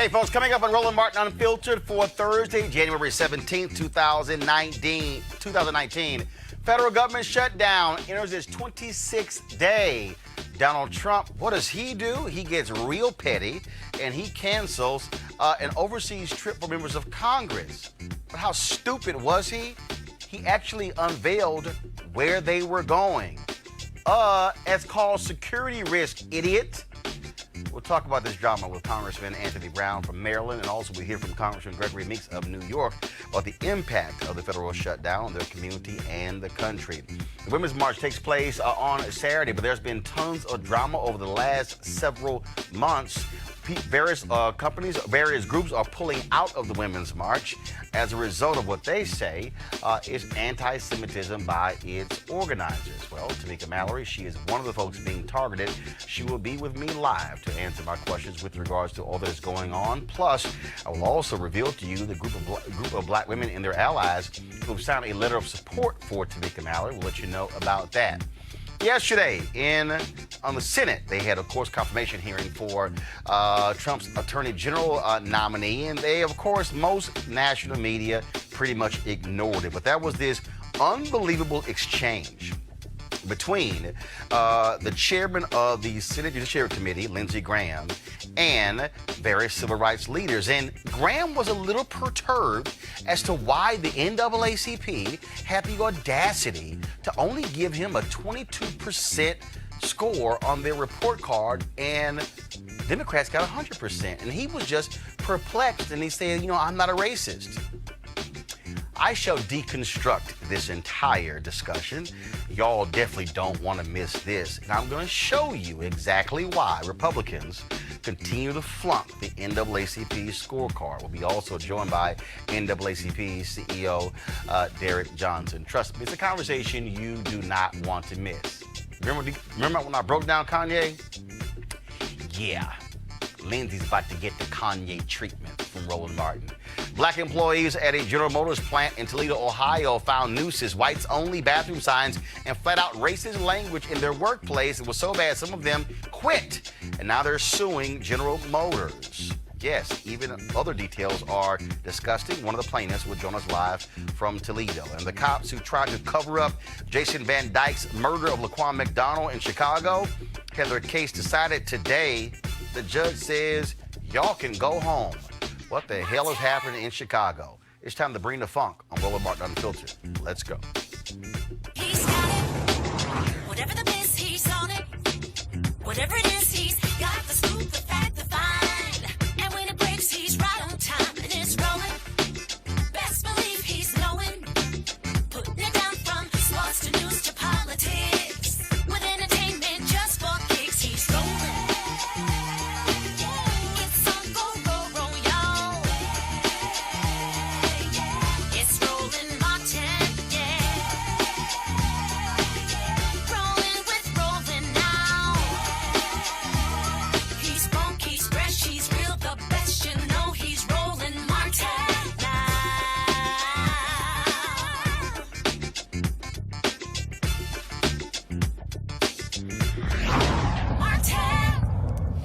Hey, folks, coming up on Roland Martin Unfiltered for Thursday, January 17th, 2019. Federal government shutdown enters its 26th day. Donald Trump, what does he do? He gets real petty, and he cancels an overseas trip for members of Congress. But how stupid was he? He actually unveiled where they were going. It's called security risk, idiot. We'll talk about this drama with Congressman Anthony Brown from Maryland, and also we hear from Congressman Gregory Meeks of New York about the impact of the federal shutdown on their community and the country. The Women's March takes place on Saturday, but there's been tons of drama over the last several months. Various companies, various groups are pulling out of the Women's March as a result of what they say is anti-Semitism by its organizers. Well, Tamika Mallory, she is one of the folks being targeted. She will be with me live to answer my questions with regards to all that is going on. Plus, I will also reveal to you the group of black women and their allies who have signed a letter of support for Tamika Mallory. We'll let you know about that. Yesterday, on the Senate, they had, of course, confirmation hearing for Trump's Attorney General nominee, and they, of course, most national media pretty much ignored it. But that was this unbelievable exchange between the chairman of the Senate Judiciary Committee, Lindsey Graham, and various civil rights leaders. And Graham was a little perturbed as to why the NAACP had the audacity to only give him a 22% score on their report card, and Democrats got 100%. And he was just perplexed, and he said, I'm not a racist. I shall deconstruct this entire discussion. Y'all definitely don't want to miss this. And I'm going to show you exactly why Republicans continue to flunk the NAACP scorecard. We'll be also joined by NAACP CEO Derek Johnson. Trust me, it's a conversation you do not want to miss. Remember when I broke down Kanye? Yeah. Lindsey's about to get the Kanye treatment from Roland Martin. Black employees at a General Motors plant in Toledo, Ohio found nooses, whites-only bathroom signs, and flat-out racist language in their workplace. It was so bad some of them quit, and now they're suing General Motors. Yes, even other details are disgusting. One of the plaintiffs will join us live from Toledo. And the cops who tried to cover up Jason Van Dyke's murder of Laquan McDonald in Chicago had their case decided today. The judge says, y'all can go home. What the hell is happening in Chicago? It's time to bring the funk on Roland Martin Unfiltered. Let's go. He's got it. Whatever the miss, he's on it. Whatever it is, he's got the scoop, the fact, the find. And when it breaks, he's right on time and it's rolling. Best believe he's knowing. Putting it down from sports to news to politics. With entertainment just for kicks, he's rolling. It's on go, y'all. It's Roland Martin, yeah. Rolling with Roland now. He's funky, he's fresh, he's real, the best, you know he's Roland Martin now. Martin!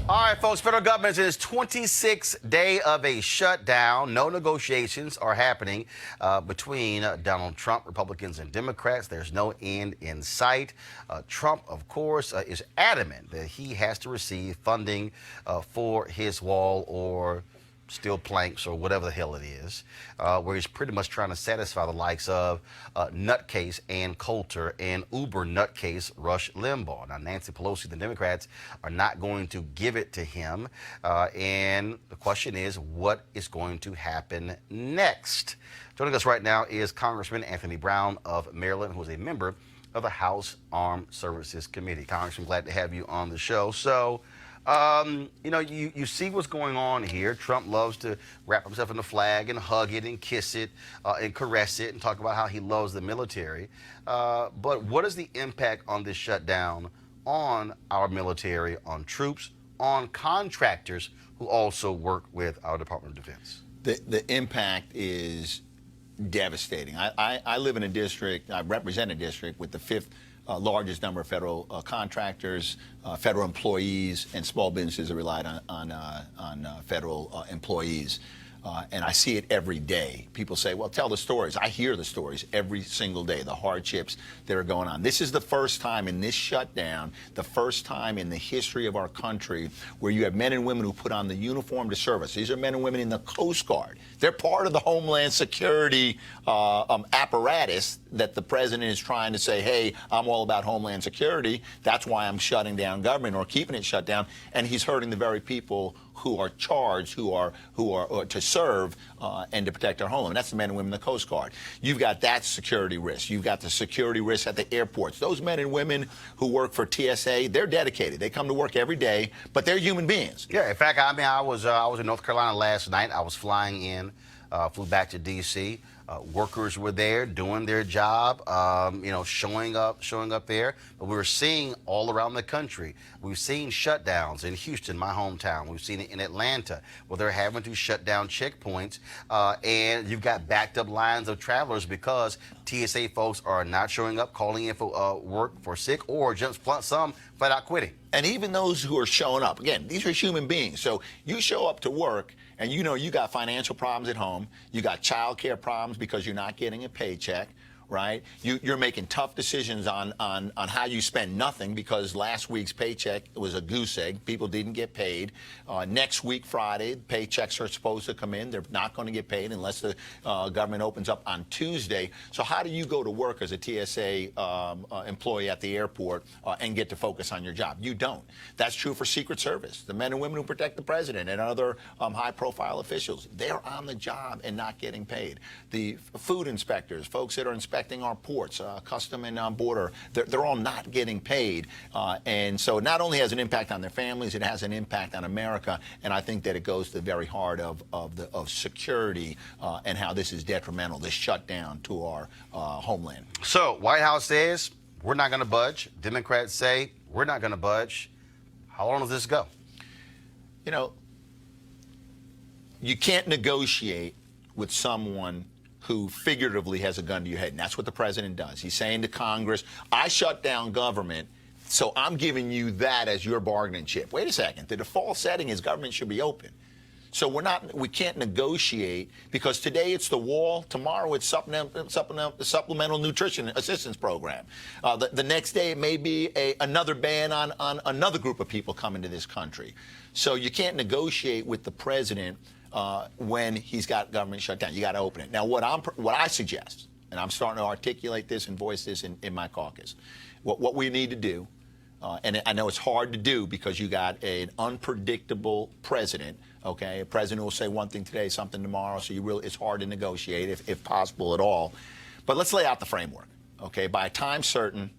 All right, folks, federal government is 26th day of a shutdown. No negotiations are happening between Donald Trump, Republicans, and Democrats. There's no end in sight. Trump, of course, is adamant that he has to receive funding for his wall or steel planks or whatever the hell it is, where he's pretty much trying to satisfy the likes of nutcase Ann Coulter and uber nutcase Rush Limbaugh. Now, Nancy Pelosi, the Democrats, are not going to give it to him. And the question is, what is going to happen next? Joining us right now is Congressman Anthony Brown of Maryland, who is a member of the House Armed Services Committee. Congressman, glad to have you on the show. So, you see what's going on here. Trump loves to wrap himself in the flag and hug it and kiss it and caress it and talk about how he loves the military. But what is the impact on this shutdown on our military, on troops, on contractors who also work with our Department of Defense? The impact is devastating. I live in a district, I represent a district with the fifth largest number of federal contractors, federal employees, and small businesses that relied on federal employees. And I see it every day. People say, well, tell the stories. I hear the stories every single day, the hardships that are going on. This is the first time in this shutdown, the first time in the history of our country where you have men and women who put on the uniform to serve us. These are men and women in the Coast Guard. They're part of the Homeland Security apparatus that the president is trying to say, hey, I'm all about Homeland Security. That's why I'm shutting down government or keeping it shut down. And he's hurting the very people who are charged, who are to serve and to protect our homeland. That's the men and women in the Coast Guard. You've got that security risk. You've got the security risk at the airports. Those men and women who work for TSA, they're dedicated. They come to work every day, but they're human beings. Yeah, in fact, I mean, I was in North Carolina last night. I was flying in, flew back to D.C. Workers were there doing their job, showing up there. But we were seeing all around the country. We've seen shutdowns in Houston, my hometown. We've seen it in Atlanta, where they're having to shut down checkpoints. And you've got backed up lines of travelers because TSA folks are not showing up, calling in for work for sick, or just some flat out quitting. And even those who are showing up, again, these are human beings. So you show up to work and you know you got financial problems at home. You got child care problems because you're not getting a paycheck, right? You're making tough decisions on how you spend nothing because last week's paycheck was a goose egg. People didn't get paid. Next week, Friday, paychecks are supposed to come in. They're not going to get paid unless the government opens up on Tuesday. So how do you go to work as a TSA employee at the airport and get to focus on your job? You don't. That's true for Secret Service, the men and women who protect the president and other high-profile officials. They're on the job and not getting paid. The food inspectors, folks that are inspecting our ports, custom and border, they're all not getting paid. And so it not only has an impact on their families, it has an impact on America. And I think that it goes to the very heart of security and how this is detrimental, this shutdown to our homeland. So White House says we're not going to budge. Democrats say we're not going to budge. How long does this go? You know, you can't negotiate with someone who figuratively has a gun to your head. And that's what the president does. He's saying to Congress, I shut down government, so I'm giving you that as your bargaining chip. Wait a second. The default setting is government should be open. So we can't negotiate because today it's the wall, tomorrow it's supplemental nutrition assistance program. The next day it may be another ban on another group of people coming to this country. So you can't negotiate with the president when he's got government shut down. You got to open it. Now, what I suggest, and I'm starting to articulate this and voice this in my caucus, what we need to do, and I know it's hard to do because you got an unpredictable president. Okay, a president will say one thing today, something tomorrow, so it's hard to negotiate if possible at all. But let's lay out the framework. Okay, by a time certain.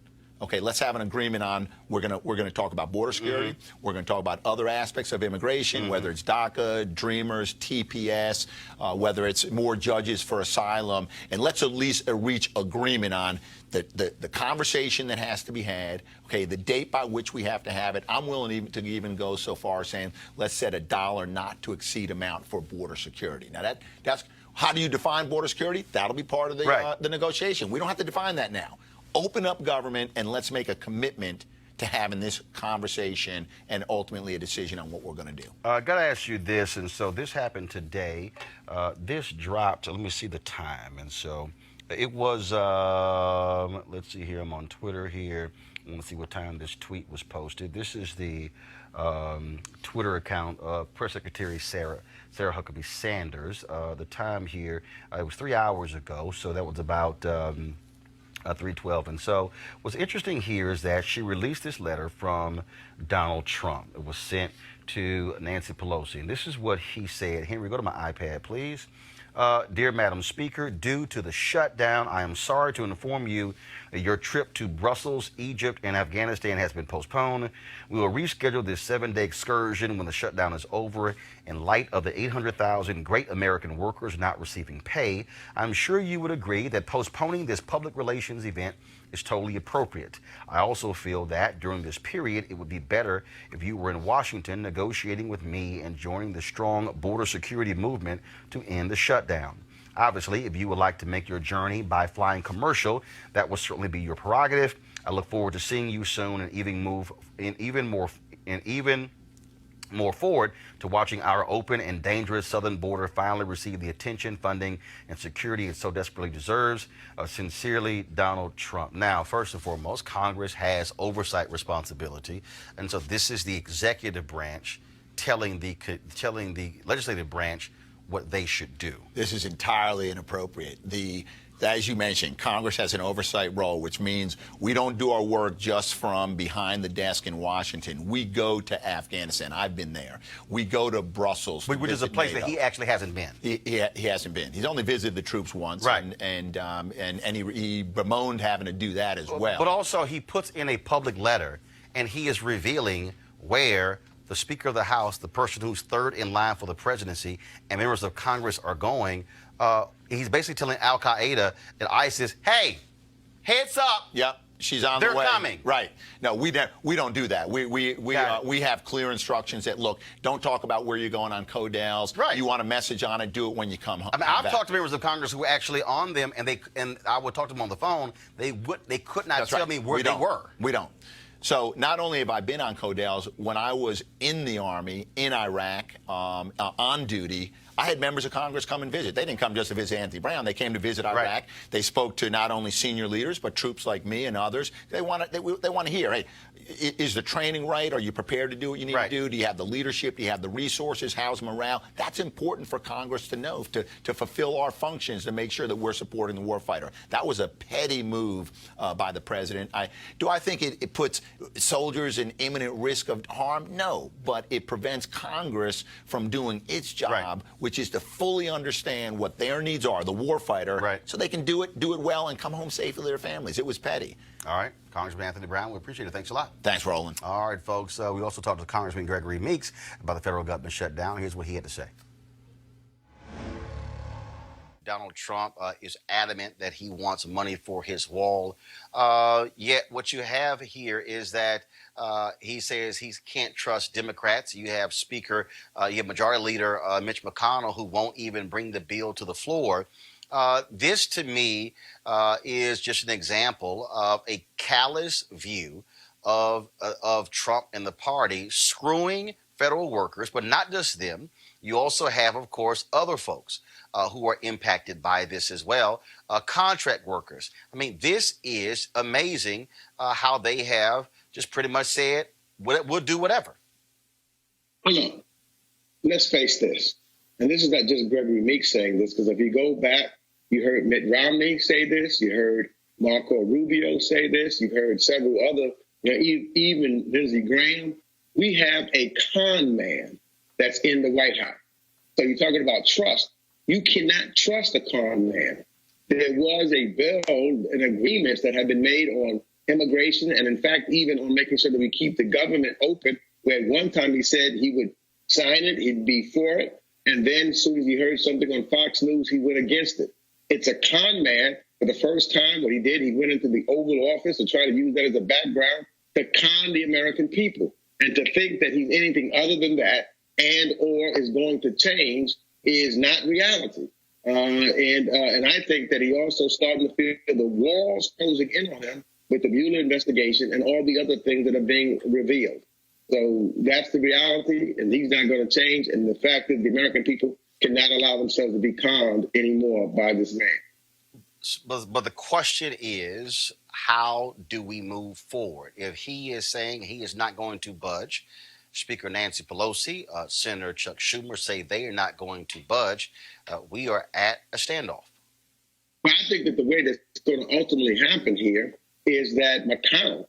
Okay, let's have an agreement on we're gonna talk about border security. Mm-hmm. We're gonna talk about other aspects of immigration, mm-hmm. whether it's DACA, Dreamers, TPS, whether it's more judges for asylum, and let's at least reach agreement on the conversation that has to be had. Okay, the date by which we have to have it. I'm willing to even go so far as saying let's set a dollar not to exceed amount for border security. Now that's how do you define border security? That'll be part of the negotiation. We don't have to define that now. Open up government and let's make a commitment to having this conversation and ultimately a decision on what we're going to do. I got to ask you this, and so this happened today. This dropped, let me see the time, and so it was, let's see here, I'm on Twitter here. I want to see what time this tweet was posted. This is the Twitter account of Press Secretary Sarah Huckabee Sanders. The time here, it was 3 hours ago, so that was about 3:12. And so what's interesting here is that she released this letter from Donald Trump. It was sent to Nancy Pelosi. And this is what he said. Henry, go to my iPad, please. Dear Madam Speaker, due to the shutdown, I am sorry to inform you that your trip to Brussels, Egypt, and Afghanistan has been postponed. We will reschedule this 7-day excursion when the shutdown is over. In light of the 800,000 great American workers not receiving pay, I'm sure you would agree that postponing this public relations event is totally appropriate. I also feel that during this period, it would be better if you were in Washington negotiating with me and joining the strong border security movement to end the shutdown. Obviously, if you would like to make your journey by flying commercial, that will certainly be your prerogative. I look forward to seeing you soon and even more forward to watching our open and dangerous southern border finally receive the attention, funding, and security it so desperately deserves. Sincerely, Donald Trump. Now, first and foremost, Congress has oversight responsibility, and so this is the executive branch telling the legislative branch what they should do. This is entirely inappropriate. As you mentioned, Congress has an oversight role, which means we don't do our work just from behind the desk in Washington. We go to Afghanistan. I've been there. We go to Brussels. Which is a place that he actually hasn't been. He hasn't been. He's only visited the troops once. Right. And he bemoaned having to do that as well. But also, he puts in a public letter, and he is revealing where the Speaker of the House, the person who's third in line for the presidency, and members of Congress are going. He's basically telling Al Qaeda and ISIS, "Hey, heads up! Yep, she's on the way. They're coming." Right? No, we don't do that. We have clear instructions that look, don't talk about where you're going on Codels. Right. You want a message on it, do it when you come home. I mean, I've talked to members of Congress who were actually on them, and I would talk to them on the phone. They could not tell me where they were. We don't. So not only have I been on Codels, when I was in the Army in Iraq on duty, I had members of Congress come and visit. They didn't come just to visit Anthony Brown. They came to visit Iraq. Right. They spoke to not only senior leaders, but troops like me and others. They want to hear, hey, is the training right? Are you prepared to do what you need to do? Do you have the leadership? Do you have the resources? How's morale? That's important for Congress to know, to fulfill our functions, to make sure that we're supporting the warfighter. That was a petty move by the president. Do I think it puts soldiers in imminent risk of harm? No, but it prevents Congress from doing its job, which is to fully understand what their needs are, the warfighter, so they can do it well, and come home safely to their families. It was petty. All right, Congressman Anthony Brown, we appreciate it. Thanks a lot. Thanks, Roland. All right, folks. We also talked to Congressman Gregory Meeks about the federal government shutdown. Here's what he had to say. Donald Trump is adamant that he wants money for his wall. Yet what you have here is that he says he can't trust Democrats. You have you have Majority Leader Mitch McConnell, who won't even bring the bill to the floor. This, to me, is just an example of a callous view of Trump and the party screwing federal workers, but not just them. You also have, of course, other folks who are impacted by this as well, contract workers. I mean, this is amazing how they have just pretty much said, we'll do whatever. Hold on. Let's face this. And this is not just Gregory Meeks saying this, because if you go back, you heard Mitt Romney say this, you heard Marco Rubio say this, you've heard several other, even Lindsey Graham. We have a con man that's in the White House. So you're talking about trust. You cannot trust a con man. There was a bill and agreements that had been made on immigration, and in fact, even on making sure that we keep the government open, where at one time he said he would sign it, he'd be for it, and then as soon as he heard something on Fox News, he went against it. It's a con man. For the first time, what he did, he went into the Oval Office and tried to use that as a background to con the American people. And to think that he's anything other than that and or is going to change is not reality. And I think that he also starting to feel the walls closing in on him with the Mueller investigation and all the other things that are being revealed. So that's the reality, and he's not going to change. And the fact that the American people cannot allow themselves to be conned anymore by this man. But the question is, how do we move forward? If he is saying he is not going to budge, Speaker Nancy Pelosi, Senator Chuck Schumer say they are not going to budge, we are at a standoff. Well, I think that the way that's going to ultimately happen here is that McConnell,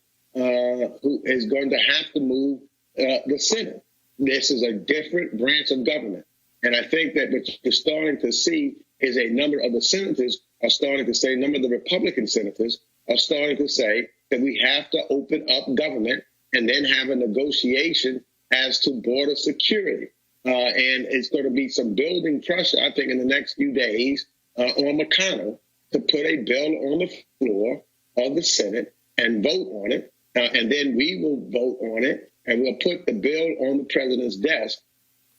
who is going to have to move the Senate. This is a different branch of government. And I think that what you're starting to see is a number of the senators are starting to say, a number of the Republican senators are starting to say that we have to open up government and then have a negotiation as to border security. And it's going to be some building pressure, I think, in the next few days on McConnell to put a bill on the floor of the Senate and vote on it. And then we will vote on it, and we'll put the bill on the president's desk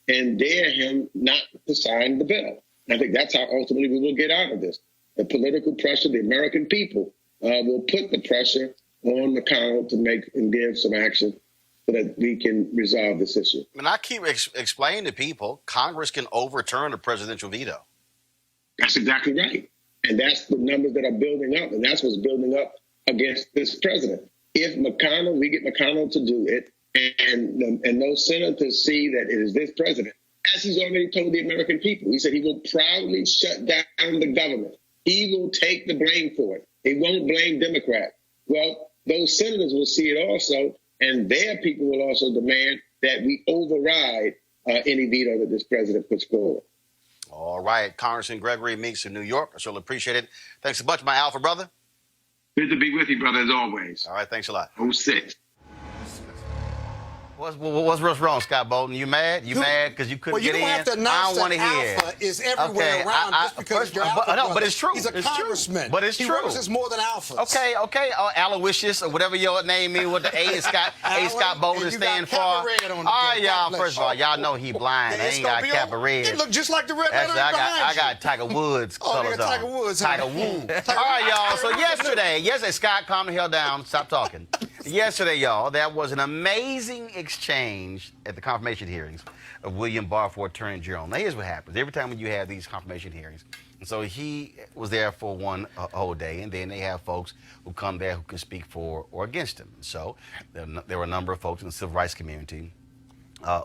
and dare him not to sign the bill. And I think that's how ultimately we will get out of this. The political pressure, the American people will put the pressure on McConnell to make and give some action so that we can resolve this issue. And I keep explaining to people, Congress can overturn a presidential veto. That's exactly right. And that's the numbers that are building up. And that's what's building up against this president. If McConnell, we get McConnell to do it, and those senators see that it is this president, as he's already told the American people, he said he will proudly shut down the government. He will take the blame for it. He won't blame Democrats. Well, those senators will see it also, and their people will also demand that we override any veto that this president puts forward. All right, Congressman Gregory Meeks in New York. I certainly appreciate it. Thanks a bunch, my Alpha brother. Good to be with you, brother, as always. All right, thanks a lot. 06. What's wrong, Scott Bolton? You mad? You mad because you couldn't get in? Well, you don't have to announce I don't want to that hear. Alpha is everywhere around just because you're Alpha. No, but it's true. He's a It's congressman. True. But it's he true. He represents more than Alphas. Okay. Aloysius or whatever your name is, what the A is Scott Bolton stand for. All right, y'all. First of all, y'all know he blind. I ain't got cap of red. It look just like the red letter behind I got Tiger Woods colors on. Tiger Woods. Tiger Woods. All right, y'all. So yesterday, Scott, calm the hell down. Stop talking. Yesterday, y'all, there was an amazing exchange at the confirmation hearings of William Barr for Attorney General. Now, here's what happens. Every time when you have these confirmation hearings, and so he was there for one whole day, and then they have folks who come there who can speak for or against him. So there were a number of folks in the civil rights community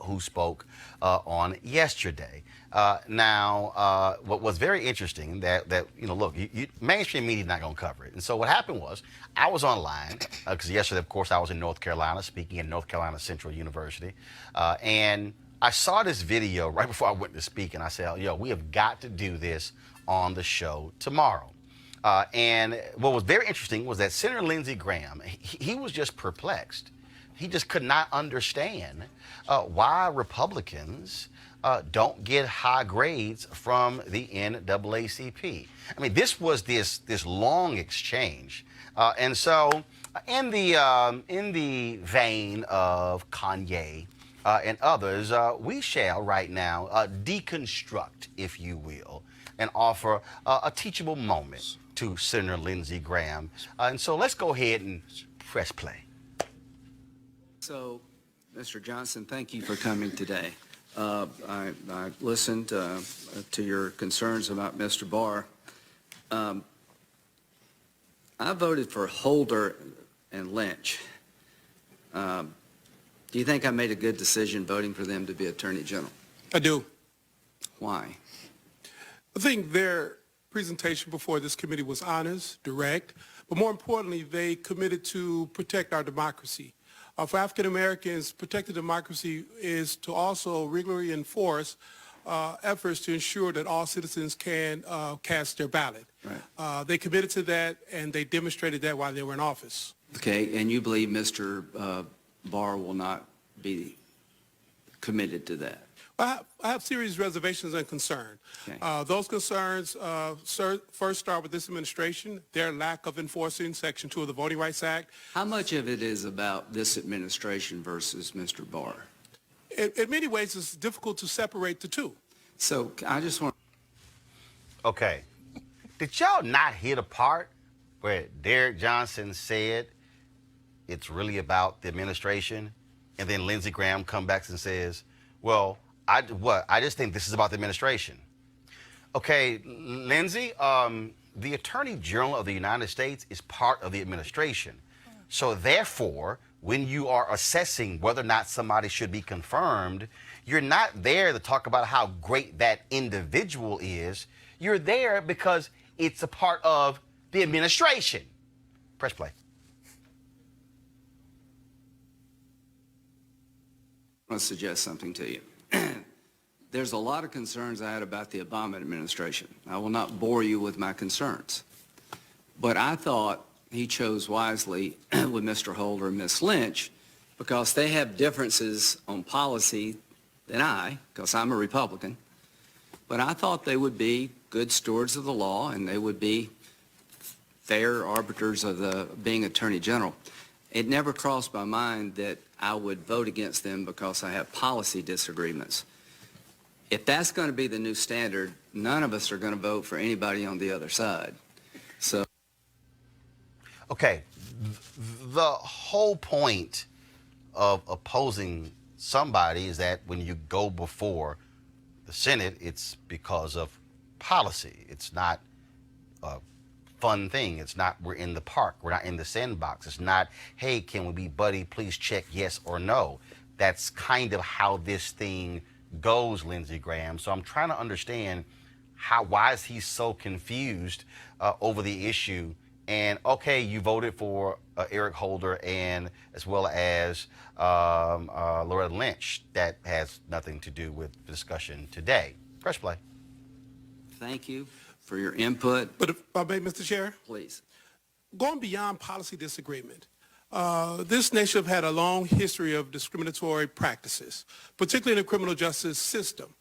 who spoke on yesterday. What was very interesting that look, mainstream media is not going to cover it. And so what happened was I was online because yesterday, of course, I was in North Carolina speaking at North Carolina Central University. And I saw this video right before I went to speak, and I said, we have got to do this on the show tomorrow. And what was very interesting was that Senator Lindsey Graham, he was just perplexed. He just could not understand why Republicans don't get high grades from the NAACP. I mean, this was this long exchange, and so in the vein of Kanye and others, we shall right now deconstruct, if you will, and offer a teachable moment to Senator Lindsey Graham. And so let's go ahead and press play. So, Mr. Johnson, thank you for coming today. I listened to your concerns about Mr. Barr. I voted for Holder and Lynch. Do you think I made a good decision voting for them to be Attorney General? I do. Why? I think their presentation before this committee was honest, direct, but more importantly, they committed to protect our democracy. For African Americans, protecting democracy is to also regularly enforce efforts to ensure that all citizens can cast their ballot. Right. They committed to that, and they demonstrated that while they were in office. Okay, and you believe Mr. Barr will not be committed to that? I have serious reservations and concerns. Okay. Those concerns first start with this administration, their lack of enforcing Section 2 of the Voting Rights Act. How much of it is about this administration versus Mr. Barr? In many ways, it's difficult to separate the two. So I just want... Okay. Did y'all not hear the part where Derek Johnson said it's really about the administration, and then Lindsey Graham comes back and says, well, I just think this is about the administration. Okay, Lindsey, the Attorney General of the United States is part of the administration. So therefore, when you are assessing whether or not somebody should be confirmed, you're not there to talk about how great that individual is. You're there because it's a part of the administration. Press play. I want to suggest something to you. There's a lot of concerns I had about the Obama administration. I will not bore you with my concerns. But I thought he chose wisely with Mr. Holder and Ms. Lynch because they have differences on policy than I, because I'm a Republican. But I thought they would be good stewards of the law and they would be fair arbiters of being Attorney General. It never crossed my mind that I would vote against them because I have policy disagreements. If that's going to be the new standard, none of us are going to vote for anybody on the other side. So, Okay, the whole point of opposing somebody is that when you go before the Senate, it's because of policy. It's not a fun thing. It's not we're in the park. We're not in the sandbox. It's not, hey, can we be buddy? Please check yes or no. That's kind of how this thing goes, Lindsey Graham. So I'm trying to understand why is he so confused over the issue? And okay, you voted for Eric Holder and as well as Loretta Lynch. That has nothing to do with the discussion today. Press play. Thank you for your input. But if I may, Mr. Chair, Please. going beyond policy disagreement, this nation have had a long history of discriminatory practices, particularly in the criminal justice system.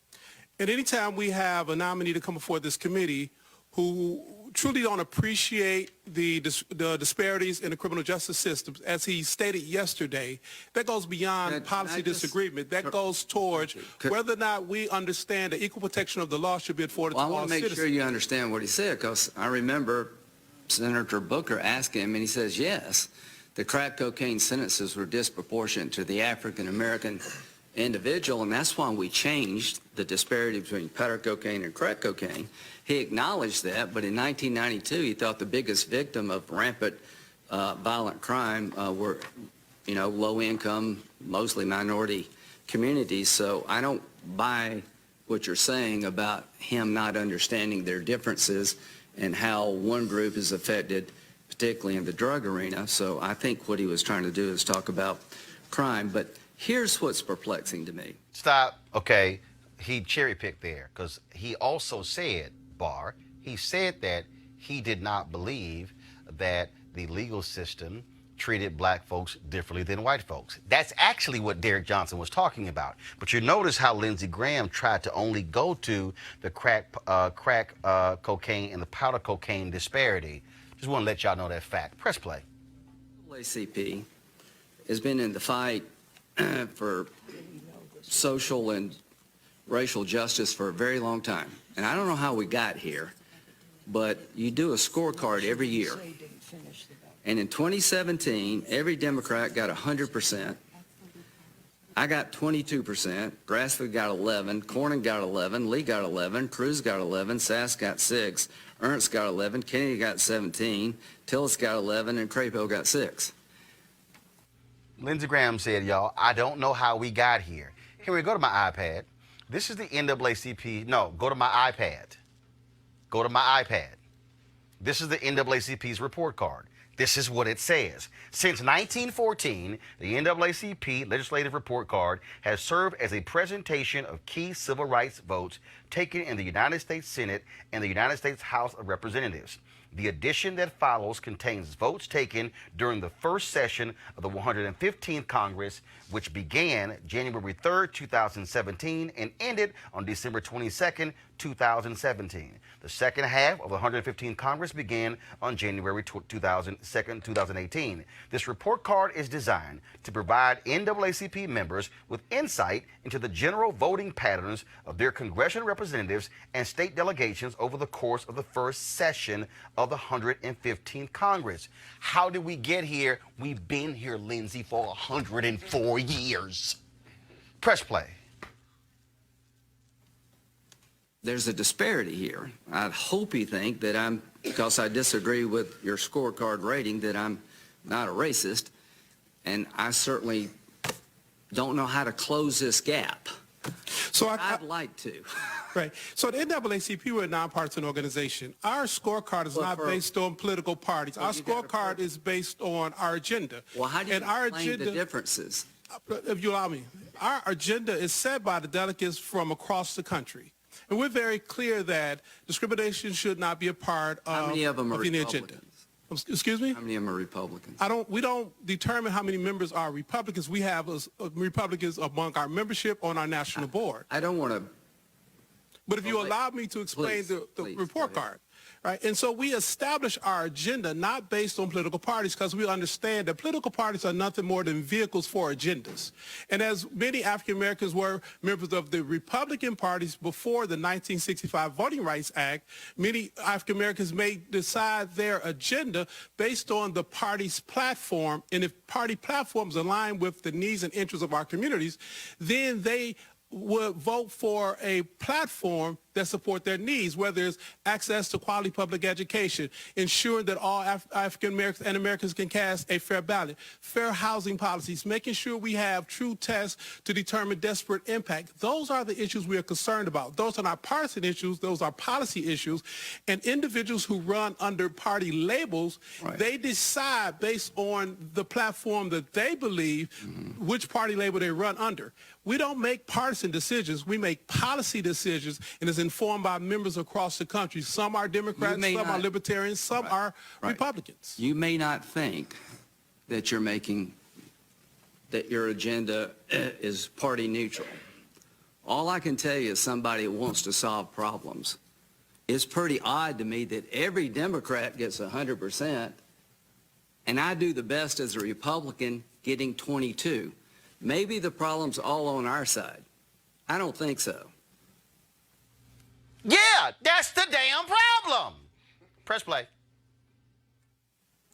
And anytime we have a nominee to come before this committee who truly don't appreciate the disparities in the criminal justice system, as he stated yesterday, that goes beyond policy disagreement. That goes towards whether or not we understand that equal protection of the law should be afforded to all citizens. I want to make sure you understand what he said, because I remember Senator Booker asking him, and he says, yes, the crack cocaine sentences were disproportionate to the African-American individual, and that's why we changed the disparity between powder cocaine and crack cocaine. He acknowledged that, but in 1992, he thought the biggest victim of rampant violent crime were, low-income, mostly minority communities. So I don't buy what you're saying about him not understanding their differences and how one group is affected, particularly in the drug arena. So I think what he was trying to do is talk about crime. But here's what's perplexing to me. Stop. Okay. He cherry-picked there because he also said, Barr, he said that he did not believe that the legal system treated black folks differently than white folks. That's actually what Derek Johnson was talking about. But you notice how Lindsey Graham tried to only go to the crack cocaine and the powder cocaine disparity. Just want to let y'all know that fact. Press play. NAACP has been in the fight for social and racial justice for a very long time. And I don't know how we got here, but you do a scorecard every year. And in 2017, every Democrat got 100%. I got 22%. Grassfield got 11. Cornyn got 11. Lee got 11. Cruz got 11. Sass got 6. Ernst got 11. Kennedy got 17. Tillis got 11. And Crapo got 6. Lindsey Graham said, y'all, I don't know how we got here. Here we go to my iPad. This is the NAACP. No, go to my iPad. Go to my iPad. This is the NAACP's report card. This is what it says. Since 1914, the NAACP legislative report card has served as a presentation of key civil rights votes taken in the United States Senate and the United States House of Representatives. The edition that follows contains votes taken during the first session of the 115th Congress, which began January 3rd, 2017 and ended on December 22nd, 2017. The second half of the 115th Congress began on January 2nd, 2018. This report card is designed to provide NAACP members with insight into the general voting patterns of their congressional representatives and state delegations over the course of the first session of the 115th Congress. How did we get here? We've been here, Lindsey, for 104 years. Press play. There's a disparity here. I hope you think that because I disagree with your scorecard rating, that I'm not a racist, and I certainly don't know how to close this gap. So I'd like to. Right. So the NAACP, we're a nonpartisan organization. Our scorecard is not based on political parties. Our scorecard is based on our agenda. Well, how do you explain the differences? If you allow me, our agenda is set by the delegates from across the country. And we're very clear that discrimination should not be a part of How many of them are the Republicans? agenda. Excuse me? How many of them are Republicans? We don't determine how many members are Republicans. We have Republicans among our membership on our national board. I don't want to. But if you allow me to explain Please, the report card, Right? And so we establish our agenda not based on political parties because we understand that political parties are nothing more than vehicles for agendas. And as many African Americans were members of the Republican parties before the 1965 Voting Rights Act, many African Americans may decide their agenda based on the party's platform. And if party platforms align with the needs and interests of our communities, then they would vote for a platform that support their needs, whether it's access to quality public education, ensuring that all African Americans and Americans can cast a fair ballot, fair housing policies, making sure we have true tests to determine disparate impact. Those are the issues we are concerned about. Those are not partisan issues. Those are policy issues. And individuals who run under party labels, they decide based on the platform that they believe which party label they run under. We don't make partisan decisions. We make policy decisions, and it's informed by members across the country. Some are Democrats, some are Libertarians, some are Republicans. You may not think that you're making, that your agenda is party neutral. All I can tell you is somebody that wants to solve problems. It's pretty odd to me that every Democrat gets 100%, and I do the best as a Republican getting 22. Maybe the problem's all on our side. I don't think so. Yeah, that's the damn problem. Press play.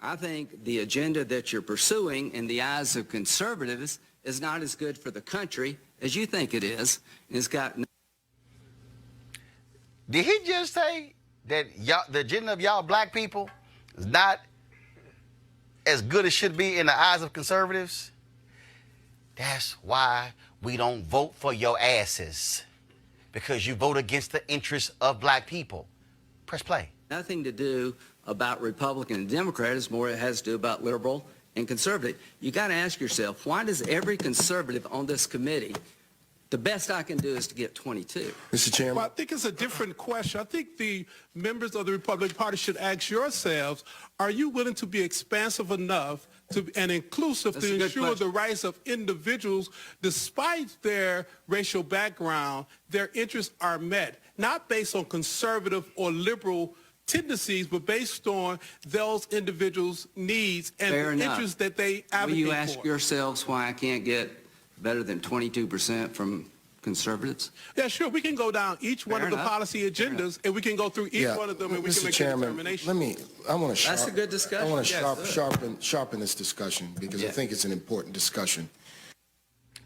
I think the agenda that you're pursuing in the eyes of conservatives is not as good for the country as you think it is. It's got no. Did he just say that the agenda of y'all black people is not as good as should be in the eyes of conservatives? That's why we don't vote for your asses, because you vote against the interests of black people. Press play. Nothing to do about Republican and Democrat. It's more it has to do about liberal and conservative. You got to ask yourself, why does every conservative on this committee, the best I can do is to get 22? Mr. Chairman. Well, I think it's a different question. I think the members of the Republican Party should ask yourselves, are you willing to be expansive enough and inclusive to ensure the rights of individuals, despite their racial background, their interests are met, not based on conservative or liberal tendencies, but based on those individuals' needs and the interests that they advocate for. Will you ask yourselves why I can't get better than 22% from conservatives? Yeah, sure. We can go down each one of the policy agendas, and we can go through each one of them, and we can make a determination. I want to That's a good discussion. I want to sharpen this discussion because I think it's an important discussion.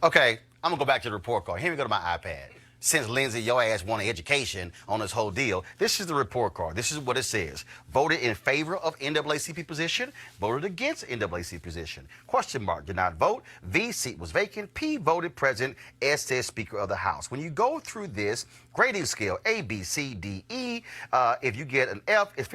Okay, I'm going to go back to the report card. Here we go to my iPad. Since Lindsay, your ass wanted education on this whole deal, this is the report card. This is what it says. Voted in favor of NAACP position, voted against NAACP position. Question mark, did not vote. V, seat was vacant. P, voted president. S, says Speaker of the House. When you go through this grading scale, A, B, C, D, E, if you get an F, it's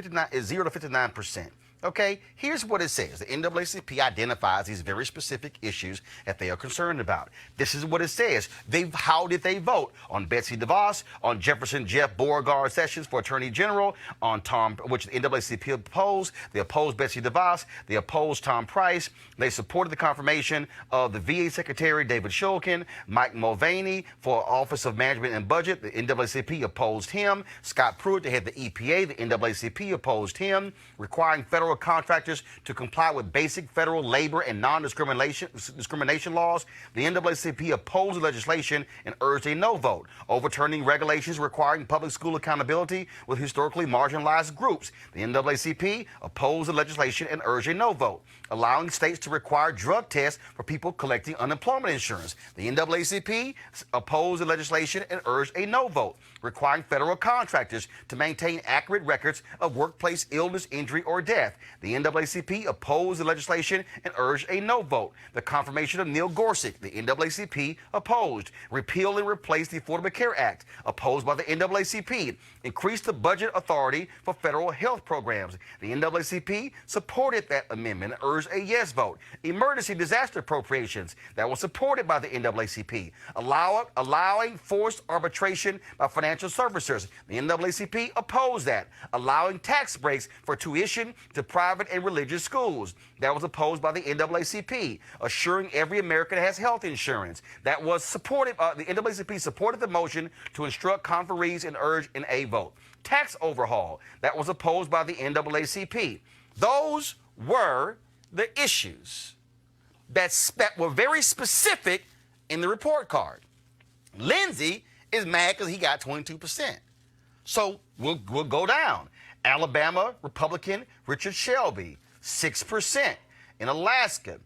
0 to 59%. Okay, here's what it says. The NAACP identifies these very specific issues that they are concerned about. This is what it says. How did they vote? On Betsy DeVos, on Jefferson Jeff Beauregard Sessions for Attorney General, on Tom, which the NAACP opposed. They opposed Betsy DeVos. They opposed Tom Price. They supported the confirmation of the VA Secretary David Shulkin, Mike Mulvaney for Office of Management and Budget. The NAACP opposed him. Scott Pruitt, the head of the EPA, the NAACP opposed him, requiring federal contractors to comply with basic federal labor and non-discrimination laws. The NAACP opposed the legislation and urged a no vote, overturning regulations requiring public school accountability with historically marginalized groups. The NAACP opposed the legislation and urged a no vote, allowing states to require drug tests for people collecting unemployment insurance. The NAACP opposed the legislation and urged a no vote, requiring federal contractors to maintain accurate records of workplace illness, injury, or death. The NAACP opposed the legislation and urged a no vote. The confirmation of Neil Gorsuch, the NAACP opposed. Repeal and replace the Affordable Care Act, opposed by the NAACP. Increase the budget authority for federal health programs. The NAACP supported that amendment and urged a yes vote. Emergency disaster appropriations, that was supported by the NAACP. Allowing forced arbitration by financial servicers. The NAACP opposed that. Allowing tax breaks for tuition to private and religious schools. That was opposed by the NAACP. Assuring every American has health insurance. That was supported. The NAACP supported the motion to instruct conferees and urge an A vote. Tax overhaul. That was opposed by the NAACP. Those were the issues that were very specific in the report card. Lindsey is mad because he got 22%. So we'll go down. Alabama Republican Richard Shelby, 6%. In Alaska,